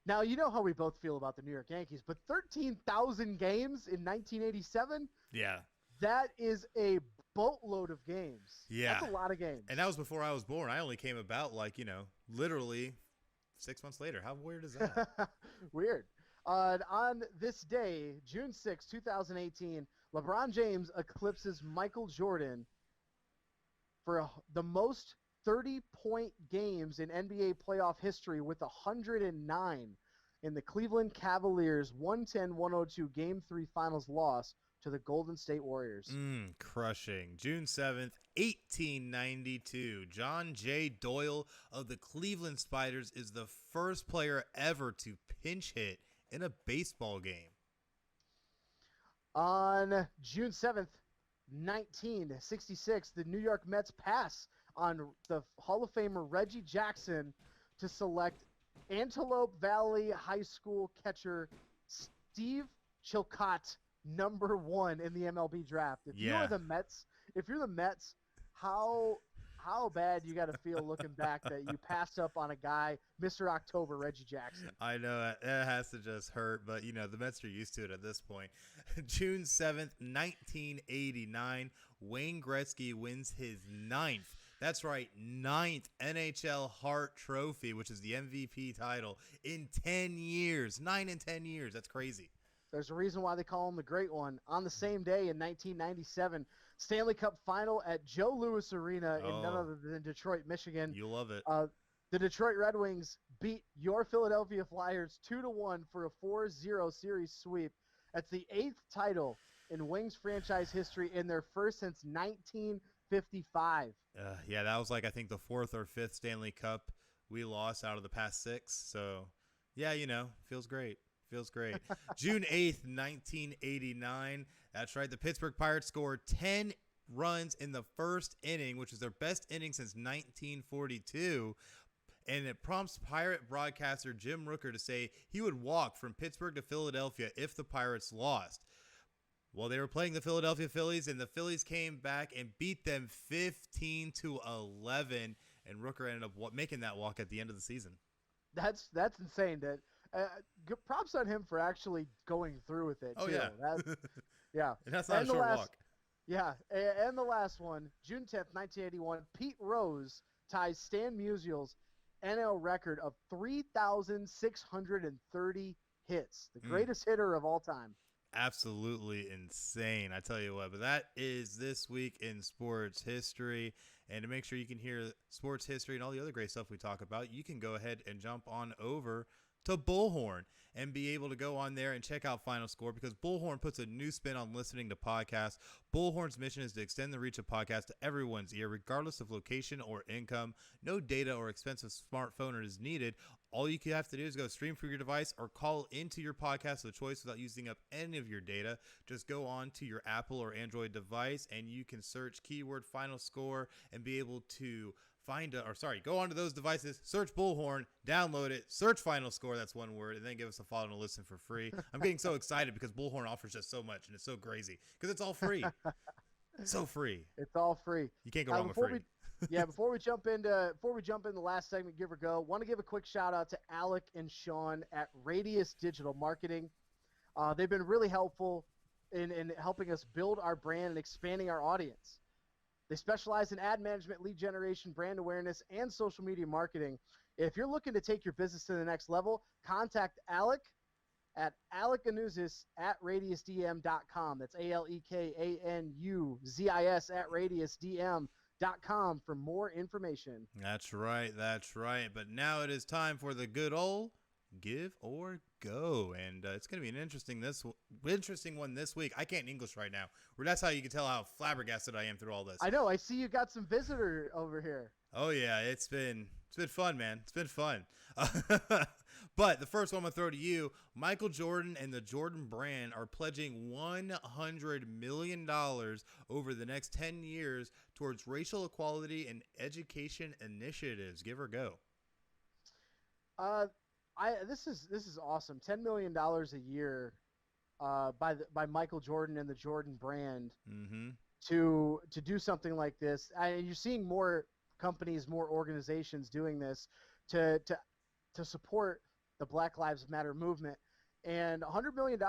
Now, you know how we both feel about the New York Yankees, but 13,000 games in 1987? Yeah. That is a boatload of games. Yeah. That's a lot of games. And that was before I was born. I only came about literally 6 months later. How weird is that? Weird. On this day, June 6, 2018, LeBron James eclipses Michael Jordan for the most 30-point games in NBA playoff history with 109 in the Cleveland Cavaliers 110-102 Game 3 Finals loss to the Golden State Warriors. Crushing. June 7th, 1892. John J. Doyle of the Cleveland Spiders is the first player ever to pinch hit in a baseball game. On June 7th, 1966, the New York Mets pass on the Hall of Famer Reggie Jackson to select Antelope Valley High School catcher Steve Chilcott number 1 in the MLB draft. If you're the Mets, how bad you got to feel looking back that you passed up on a guy, Mr. October, Reggie Jackson. I know it has to just hurt, but the Mets are used to it at this point. June 7th, 1989, Wayne Gretzky wins his 9th. That's right, 9th NHL Hart Trophy, which is the MVP title in 10 years. 9 in 10 years. That's crazy. There's a reason why they call him the Great One. On the same day in 1997, Stanley Cup Final at Joe Louis Arena in none other than Detroit, Michigan. You love it. The Detroit Red Wings beat your Philadelphia Flyers 2-1 for a 4-0 series sweep. That's the 8th title in Wings franchise history and their first since 1955. Yeah, that was I think the 4th or 5th Stanley Cup we lost out of the past 6. So, yeah, feels great. Feels great. June 8th, 1989. That's right. The Pittsburgh Pirates scored 10 runs in the first inning, which is their best inning since 1942. and it prompts Pirate broadcaster Jim Rooker to say he would walk from Pittsburgh to Philadelphia if the Pirates lost. Well, they were playing the Philadelphia Phillies, and the Phillies came back and beat them 15-11, and Rooker ended up making that walk at the end of the season. That's insane. That props on him for actually going through with it. Oh, too. yeah. Yeah. And that's not a short walk. Yeah, and the last one, June 10th, 1981, Pete Rose ties Stan Musial's NL record of 3,630 hits, the greatest hitter of all time. Absolutely insane, I tell you what. But that is this week in sports history. And to make sure you can hear sports history and all the other great stuff we talk about, you can go ahead and jump on over to Bullhorn and be able to go on there and check out Final Score, because Bullhorn puts a new spin on listening to podcasts. Bullhorn's mission is to extend the reach of podcasts to everyone's ear, regardless of location or income. No data or expensive smartphone is needed. All you have to do is go stream through your device or call into your podcast of choice without using up any of your data. Just go on to your Apple or Android device and you can search keyword Final Score and be able to go onto those devices, search Bullhorn, download it, search Final Score, that's one word, and then give us a follow and a listen for free. I'm getting so excited because Bullhorn offers us so much, and it's so crazy because it's all free. It's so free. It's all free. You can't go wrong with free. Before we jump into the last segment, give or go, want to give a quick shout out to Alec and Sean at Radius Digital Marketing. They've been really helpful in helping us build our brand and expanding our audience. They specialize in ad management, lead generation, brand awareness, and social media marketing. If you're looking to take your business to the next level, contact Alec at alekanuzis@radiusdm.com. That's ALEKANUZIS at radiusdm.com for more information. That's right. But now it is time for the good old give or go, and it's going to be an interesting one this week. I can't English right now. That's how you can tell how flabbergasted I am through all this. I know. I see you got some visitor over here. Oh yeah, it's been fun, man. It's been fun. But the first one I'm gonna throw to you: Michael Jordan and the Jordan brand are pledging $100 million over the next 10 years towards racial equality and education initiatives. Give or go. This is awesome. $10 million a year by Michael Jordan and the Jordan brand to do something like this. And you're seeing more companies, more organizations doing this to support the Black Lives Matter movement. And $100 million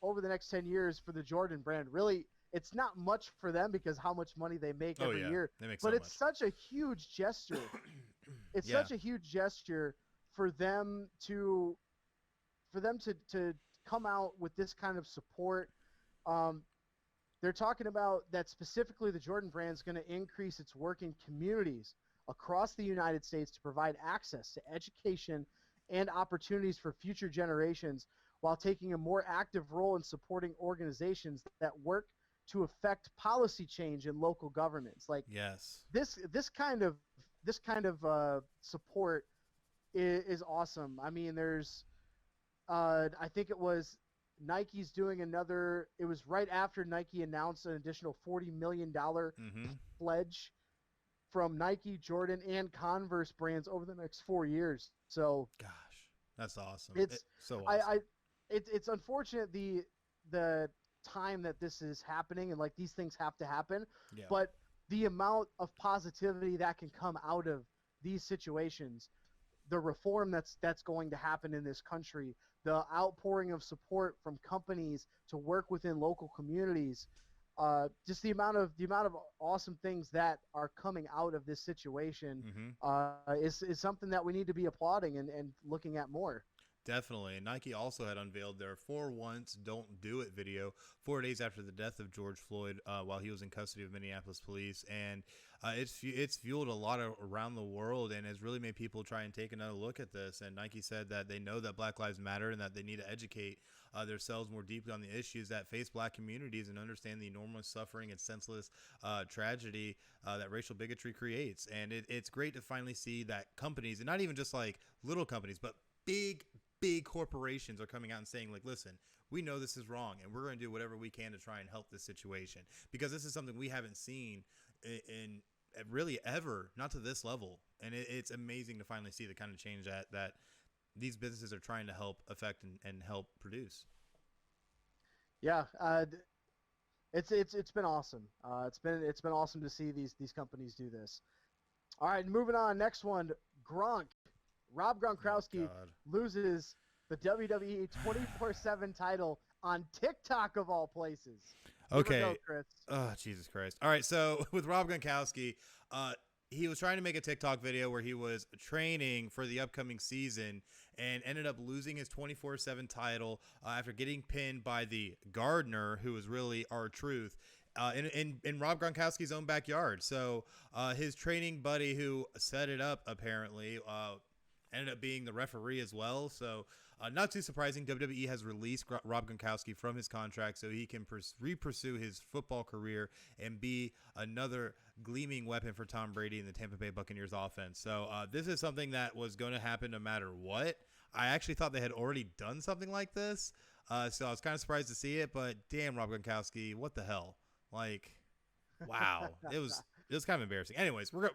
over the next 10 years for the Jordan brand, really, it's not much for them because how much money they make every year. But it's such a huge gesture. It's such a huge gesture for them to come out with this kind of support. They're talking about that specifically the Jordan brand is going to increase its work in communities across the United States to provide access to education and opportunities for future generations while taking a more active role in supporting organizations that work to affect policy change in local governments. Like this kind of support is awesome. I mean, there's I think it was Nike's doing another. It was right after Nike announced an additional $40 million pledge from Nike, Jordan, and Converse brands over the next 4 years. So, gosh, that's awesome. It's so awesome. It's unfortunate the time that this is happening, and like these things have to happen. Yeah. But the amount of positivity that can come out of these situations, the reform that's going to happen in this country, the outpouring of support from companies to work within local communities, just the amount of awesome things that are coming out of this situation is something that we need to be applauding and looking at more. Definitely. And Nike also had unveiled their For Once Don't Do It video 4 days after the death of George Floyd while he was in custody of Minneapolis police. And it's fueled a lot around the world and has really made people try and take another look at this. And Nike said that they know that Black Lives Matter and that they need to educate themselves more deeply on the issues that face Black communities and understand the enormous suffering and senseless tragedy that racial bigotry creates. And it's great to finally see that companies, and not even just like little companies, but big corporations are coming out and saying, like, listen, we know this is wrong and we're going to do whatever we can to try and help this situation, because this is something we haven't seen in really ever, not to this level. And it's amazing to finally see the kind of change that these businesses are trying to help affect and help produce. Yeah, it's been awesome. It's been awesome to see these companies do this. All right, moving on. Next one, Gronk. Rob Gronkowski loses the WWE 24/7 title on TikTok of all places. Okay. Go, Chris. Oh, Jesus Christ. All right, so with Rob Gronkowski, he was trying to make a TikTok video where he was training for the upcoming season and ended up losing his 24/7 title after getting pinned by the gardener, who was really R-Truth, in Rob Gronkowski's own backyard. So his training buddy who set it up apparently ended up being the referee as well. So not too surprising, WWE has released Rob Gronkowski from his contract so he can re-pursue his football career and be another gleaming weapon for Tom Brady in the Tampa Bay Buccaneers offense. So this is something that was going to happen no matter what. I actually thought they had already done something like this. So I was kind of surprised to see it, but damn, Rob Gronkowski, what the hell? Like, wow. It was kind of embarrassing. Anyways, we're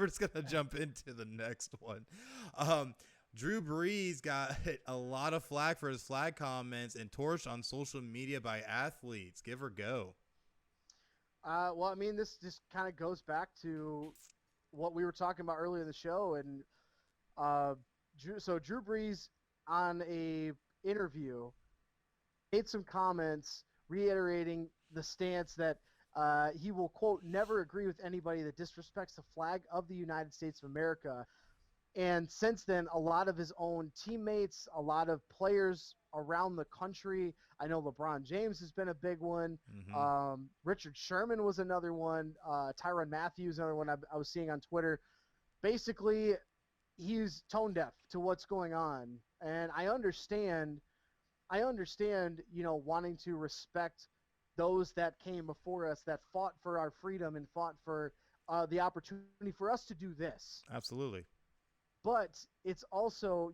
just going to jump into the next one. Drew Brees got a lot of flack for his flag comments and torched on social media by athletes. Give or go. Well, I mean, this just kind of goes back to what we were talking about earlier in the show. And Drew Brees on a interview made some comments reiterating the stance that he will, quote, never agree with anybody that disrespects the flag of the United States of America. And since then, a lot of his own teammates, a lot of players around the country, I know LeBron James has been a big one. Mm-hmm. Richard Sherman was another one. Tyrann Mathieu, another one I was seeing on Twitter. Basically, he's tone deaf to what's going on. And I understand, wanting to respect those that came before us, that fought for our freedom and fought for the opportunity for us to do this. Absolutely. But it's also,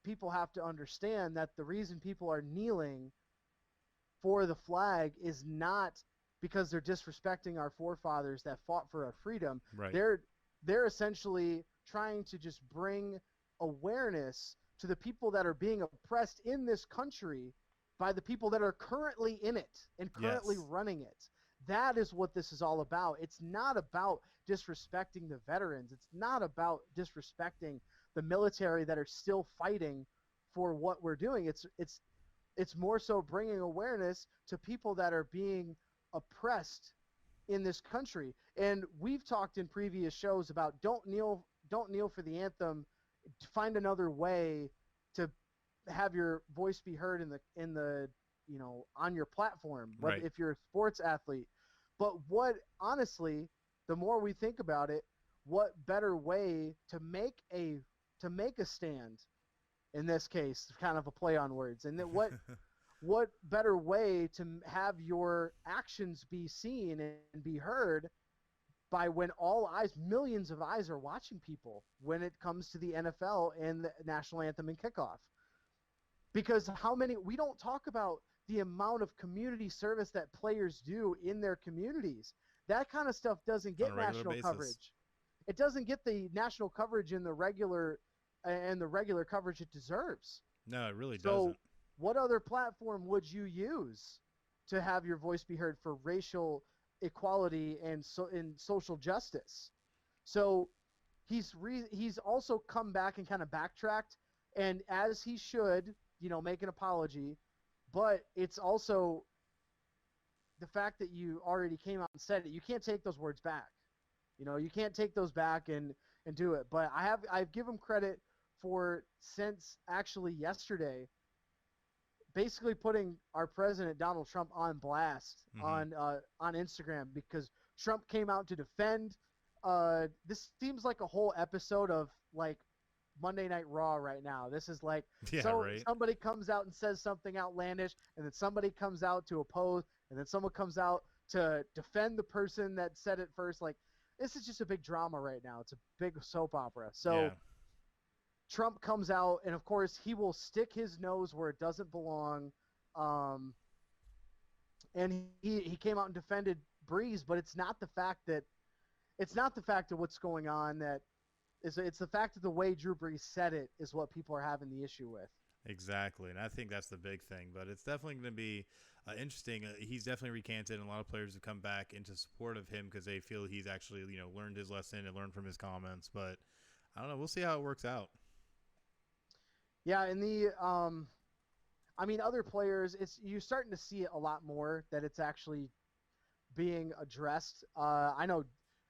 people have to understand that the reason people are kneeling for the flag is not because they're disrespecting our forefathers that fought for our freedom. Right. They're essentially trying to just bring awareness to the people that are being oppressed in this country by the people that are currently in it and currently running it. That is what this is all about. It's not about disrespecting the veterans. It's not about disrespecting the military that are still fighting for what we're doing. It's more so bringing awareness to people that are being oppressed in this country. And we've talked in previous shows about don't kneel for the anthem. Find another way to have your voice be heard in the on your platform, right. If you're a sports athlete. But honestly, the more we think about it, what better way to make a stand, in this case, kind of a play on words, and then what better way to have your actions be seen and be heard by when millions of eyes are watching people when it comes to the NFL and the national anthem and kickoff. Because we don't talk about the amount of community service that players do in their communities. That kind of stuff doesn't get national coverage. It doesn't get the national coverage in the regular coverage it deserves. No, it really so doesn't. What other platform would you use to have your voice be heard for racial equality and social justice? So he's also come back and kind of backtracked, and as he should, make an apology. But it's also the fact that you already came out and said it. You can't take those words back. You can't take those back and do it. But I've given him credit for, since actually yesterday, basically putting our president Donald Trump on blast on Instagram, because Trump came out to defend. This seems like a whole episode of like Monday Night Raw right now. This is like somebody comes out and says something outlandish, and then somebody comes out to oppose, and then someone comes out to defend the person that said it first. Like, this is just a big drama right now. It's a big soap opera. So Trump comes out, and of course he will stick his nose where it doesn't belong. And he came out and defended Brees, but it's not the fact that it's not the fact of what's going on that is. It's the fact of the way Drew Brees said it is what people are having the issue with. Exactly, and I think that's the big thing. But it's definitely going to be interesting. He's definitely recanted, and a lot of players have come back into support of him because they feel he's actually learned his lesson and learned from his comments. But I don't know. We'll see how it works out. Yeah, and other players, you're starting to see it a lot more that it's actually being addressed. I know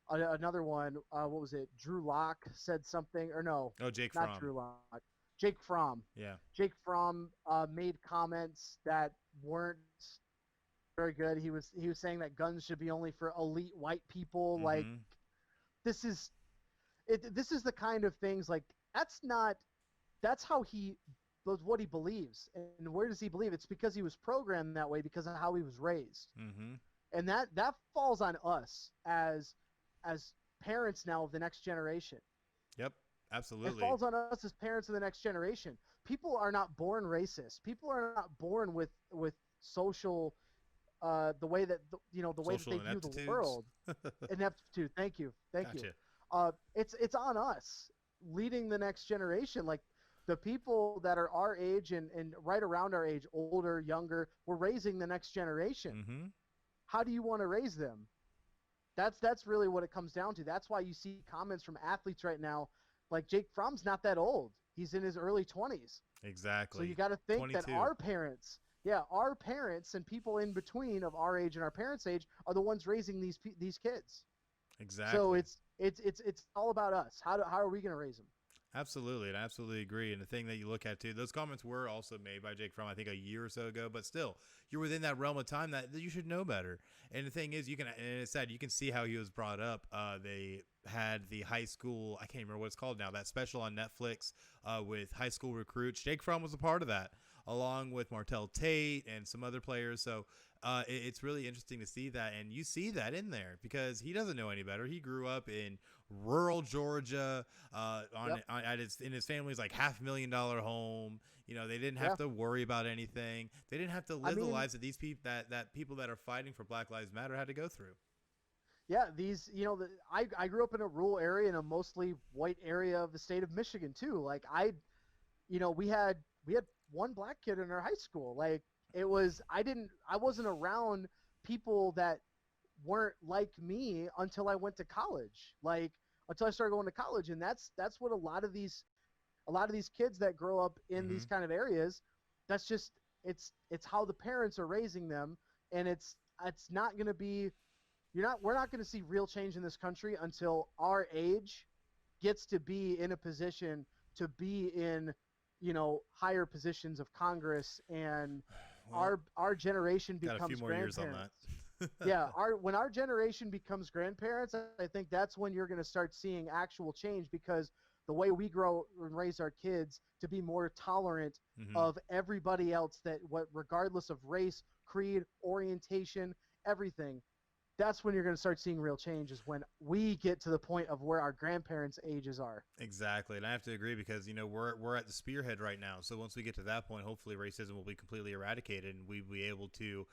another one. What was it? Drew Lock said something, or no? Oh, Jake not Fromm. Drew Lock. Jake Fromm. Yeah. Jake Fromm made comments that weren't very good. He was saying that guns should be only for elite white people. Mm-hmm. Like this is the kind of things like that's how what he believes. And where does he believe? It's because he was programmed that way because of how he was raised. Mm-hmm. And that falls on us as parents now of the next generation. Yep, absolutely. It falls on us as parents of the next generation. People are not born racist. People are not born with social the way that the way that they view the world. Ineptitude. Thank you. It's on us leading the next generation. Like the people that are our age and right around our age, older, younger, we're raising the next generation. Mm-hmm. How do you want to raise them? That's really what it comes down to. That's why you see comments from athletes right now, like Jake Fromm's not that old. He's in his early 20s. Exactly. So you got to think 22. that our parents and people in between of our age and our parents' age are the ones raising these kids. Exactly. So it's all about us. How are we going to raise them? Absolutely, and I absolutely agree. And the thing that you look at too, those comments were also made by Jake Fromm, I think, a year or so ago. But still, you're within that realm of time that you should know better. And the thing is, and it's sad, you can see how he was brought up. They had the high school, I can't remember what it's called now, that special on Netflix with high school recruits. Jake Fromm was a part of that, along with Martell Tate and some other players. So it's really interesting to see that, and you see that in there because he doesn't know any better. He grew up in rural Georgia, in his family's like $500,000 home. They didn't have to worry about anything. They didn't have to live the lives that these people that people that are fighting for Black Lives Matter had to go through. Yeah, I grew up in a rural area, in a mostly white area of the state of Michigan too. Like we had one black kid in our high school. Like I wasn't around people that weren't like me until I went to college. Like until I started going to college, and that's what a lot of these kids that grow up in these kind of areas, that's just it's how the parents are raising them, and it's not going to be we're not going to see real change in this country until our age gets to be in a position to be in higher positions of Congress, and our generation becomes got a few more grandparents. years on that. Yeah, when our generation becomes grandparents, I think that's when you're going to start seeing actual change, because the way we grow and raise our kids to be more tolerant of everybody else, regardless of race, creed, orientation, everything, that's when you're going to start seeing real change, is when we get to the point of where our grandparents' ages are. Exactly, and I have to agree because we're at the spearhead right now. So once we get to that point, hopefully racism will be completely eradicated, and we'll be able to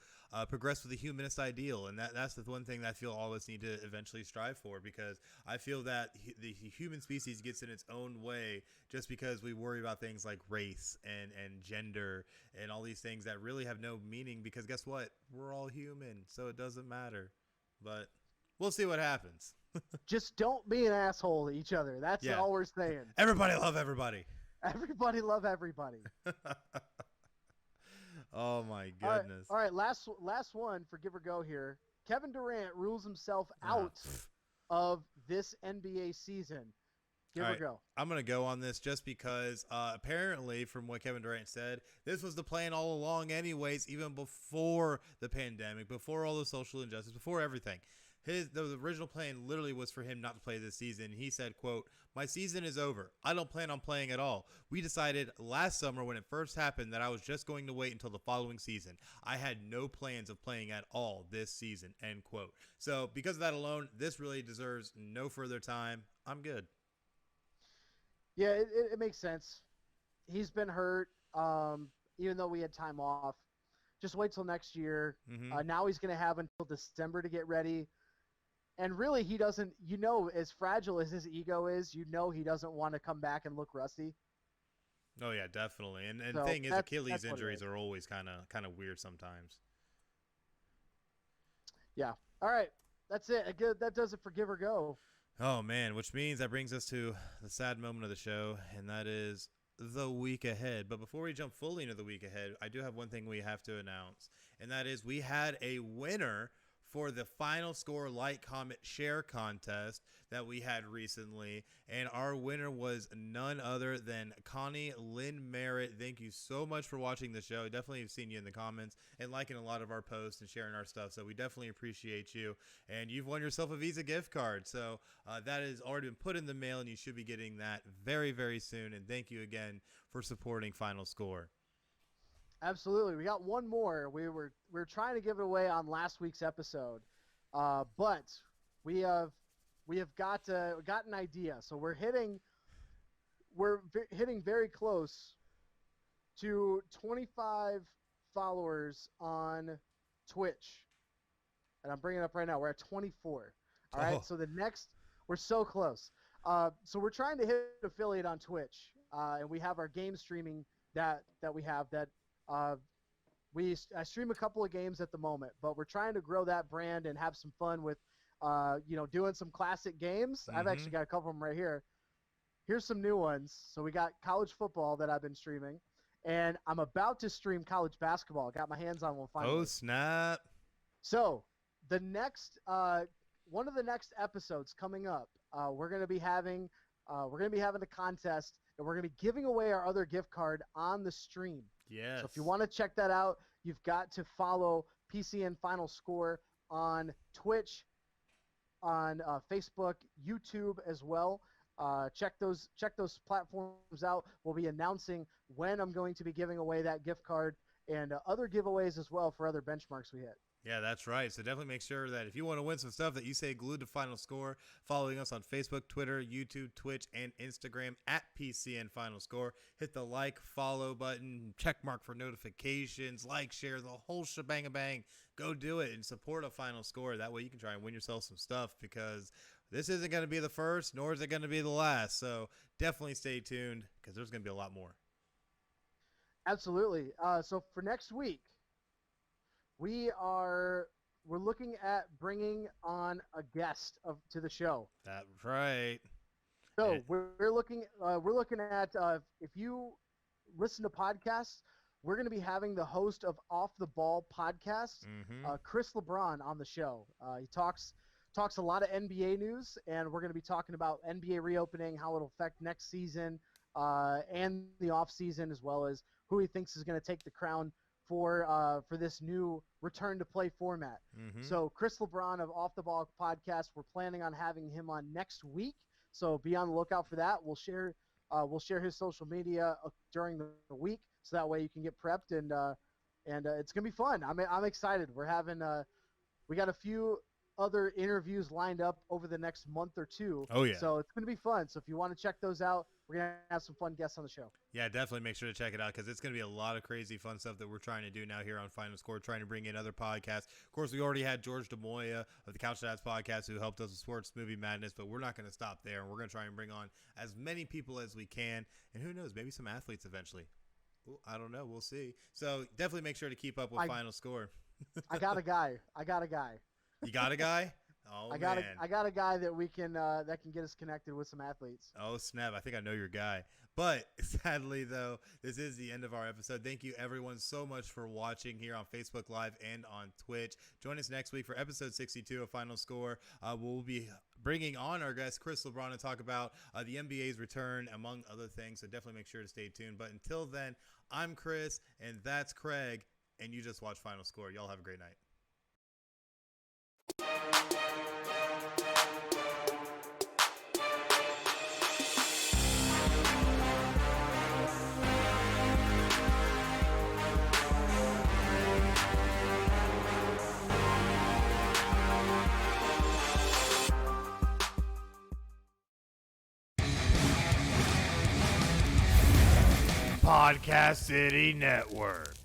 progress with the humanist ideal. And that's the one thing that I feel all of us need to eventually strive for, because I feel that the human species gets in its own way just because we worry about things like race and gender and all these things that really have no meaning, because guess what? We're all human, so it doesn't matter. But we'll see what happens. Just don't be an asshole to each other. That's all we're saying. Everybody love everybody. Everybody love everybody. Oh, my goodness. All right, last one for Give or Go here. Kevin Durant rules himself out of this NBA season. Give or go. I'm going to go on this just because apparently, from what Kevin Durant said, this was the plan all along anyways, even before the pandemic, before all the social injustice, before everything. The original plan literally was for him not to play this season. He said, quote, "My season is over. I don't plan on playing at all. We decided last summer when it first happened that I was just going to wait until the following season. I had no plans of playing at all this season," end quote. So because of that alone, this really deserves no further time. I'm good. Yeah, it makes sense. He's been hurt, even though we had time off. Just wait till next year. Now he's going to have until December to get ready. And really, he doesn't, as fragile as his ego is, he doesn't want to come back and look rusty. Oh yeah, definitely. And So thing is, Achilles that's what it injuries is. are always kind of weird sometimes. Yeah. All right. That's it. That does it for Give or Go. Oh man, which means that brings us to the sad moment of the show, and that is the week ahead. But before we jump fully into the week ahead, I do have one thing we have to announce, and that is we had a winner for the Final Score Like, Comment, Share contest that we had recently, and our winner was none other than Connie Lynn Merritt. Thank you so much for watching the show. Definitely have seen you in the comments and liking a lot of our posts and sharing our stuff, so we definitely appreciate you. And you've won yourself a Visa gift card, so that has already been put in the mail, and you should be getting that very, very soon. And thank you again for supporting Final Score. Absolutely. We got one more. We were trying to give it away on last week's episode, but we have got an idea. So we're hitting very close to 25 followers on Twitch, and I'm bringing it up right now. We're at 24. All right. So we're so close. So we're trying to hit affiliate on Twitch, and we have our game streaming that we have that. I stream a couple of games at the moment, but we're trying to grow that brand and have some fun with, doing some classic games. I've actually got a couple of them right here. Here's some new ones. So we got college football that I've been streaming, and I'm about to stream college basketball. I got my hands on one finally. Oh, snap. So the next, one of the next episodes coming up, we're going to be having a contest, and we're going to be giving away our other gift card on the stream. Yes. So if you want to check that out, you've got to follow PCN Final Score on Twitch, on Facebook, YouTube as well. Check those platforms out. We'll be announcing when I'm going to be giving away that gift card and other giveaways as well for other benchmarks we hit. Yeah, that's right. So definitely make sure that if you want to win some stuff that you say glued to Final Score, following us on Facebook, Twitter, YouTube, Twitch, and Instagram at PCN Final Score. Hit the like, follow button, check mark for notifications, like, share, the whole shebang-a-bang. Go do it and support a Final Score. That way you can try and win yourself some stuff, because this isn't going to be the first, nor is it going to be the last. So definitely stay tuned, because there's going to be a lot more. Absolutely. So for next week, we're looking at bringing on a guest to the show. That's right. So we're looking at if you listen to podcasts, we're going to be having the host of Off the Ball podcast, Chris LeBron, on the show. He talks a lot of NBA news, and we're going to be talking about NBA reopening, how it'll affect next season, and the off season, as well as who he thinks is going to take the crown for this new return to play format. So Chris LeBron of Off the Ball podcast, we're planning on having him on next week. So be on the lookout for that. We'll share his social media during the week, so that way you can get prepped, and it's gonna be fun. I'm excited. We got a few other interviews lined up over the next month or two. Oh yeah. So it's gonna be fun. So if you want to check those out, we're going to have some fun guests on the show. Yeah, definitely make sure to check it out, because it's going to be a lot of crazy fun stuff that we're trying to do now here on Final Score, trying to bring in other podcasts. Of course, we already had George DeMoya of the Couch Dads podcast who helped us with Sports Movie Madness, but we're not going to stop there. We're going to try and bring on as many people as we can, and who knows, maybe some athletes eventually. Well, I don't know. We'll see. So definitely make sure to keep up with Final Score. I got a guy. You got a guy? Oh, I got a guy that we can that can get us connected with some athletes. Oh snap! I think I know your guy. But sadly, though, this is the end of our episode. Thank you, everyone, so much for watching here on Facebook Live and on Twitch. Join us next week for episode 62 of Final Score. We'll be bringing on our guest, Chris LeBron, to talk about the NBA's return, among other things. So definitely make sure to stay tuned. But until then, I'm Chris, and that's Craig, and you just watched Final Score. Y'all have a great night. Podcast City Network.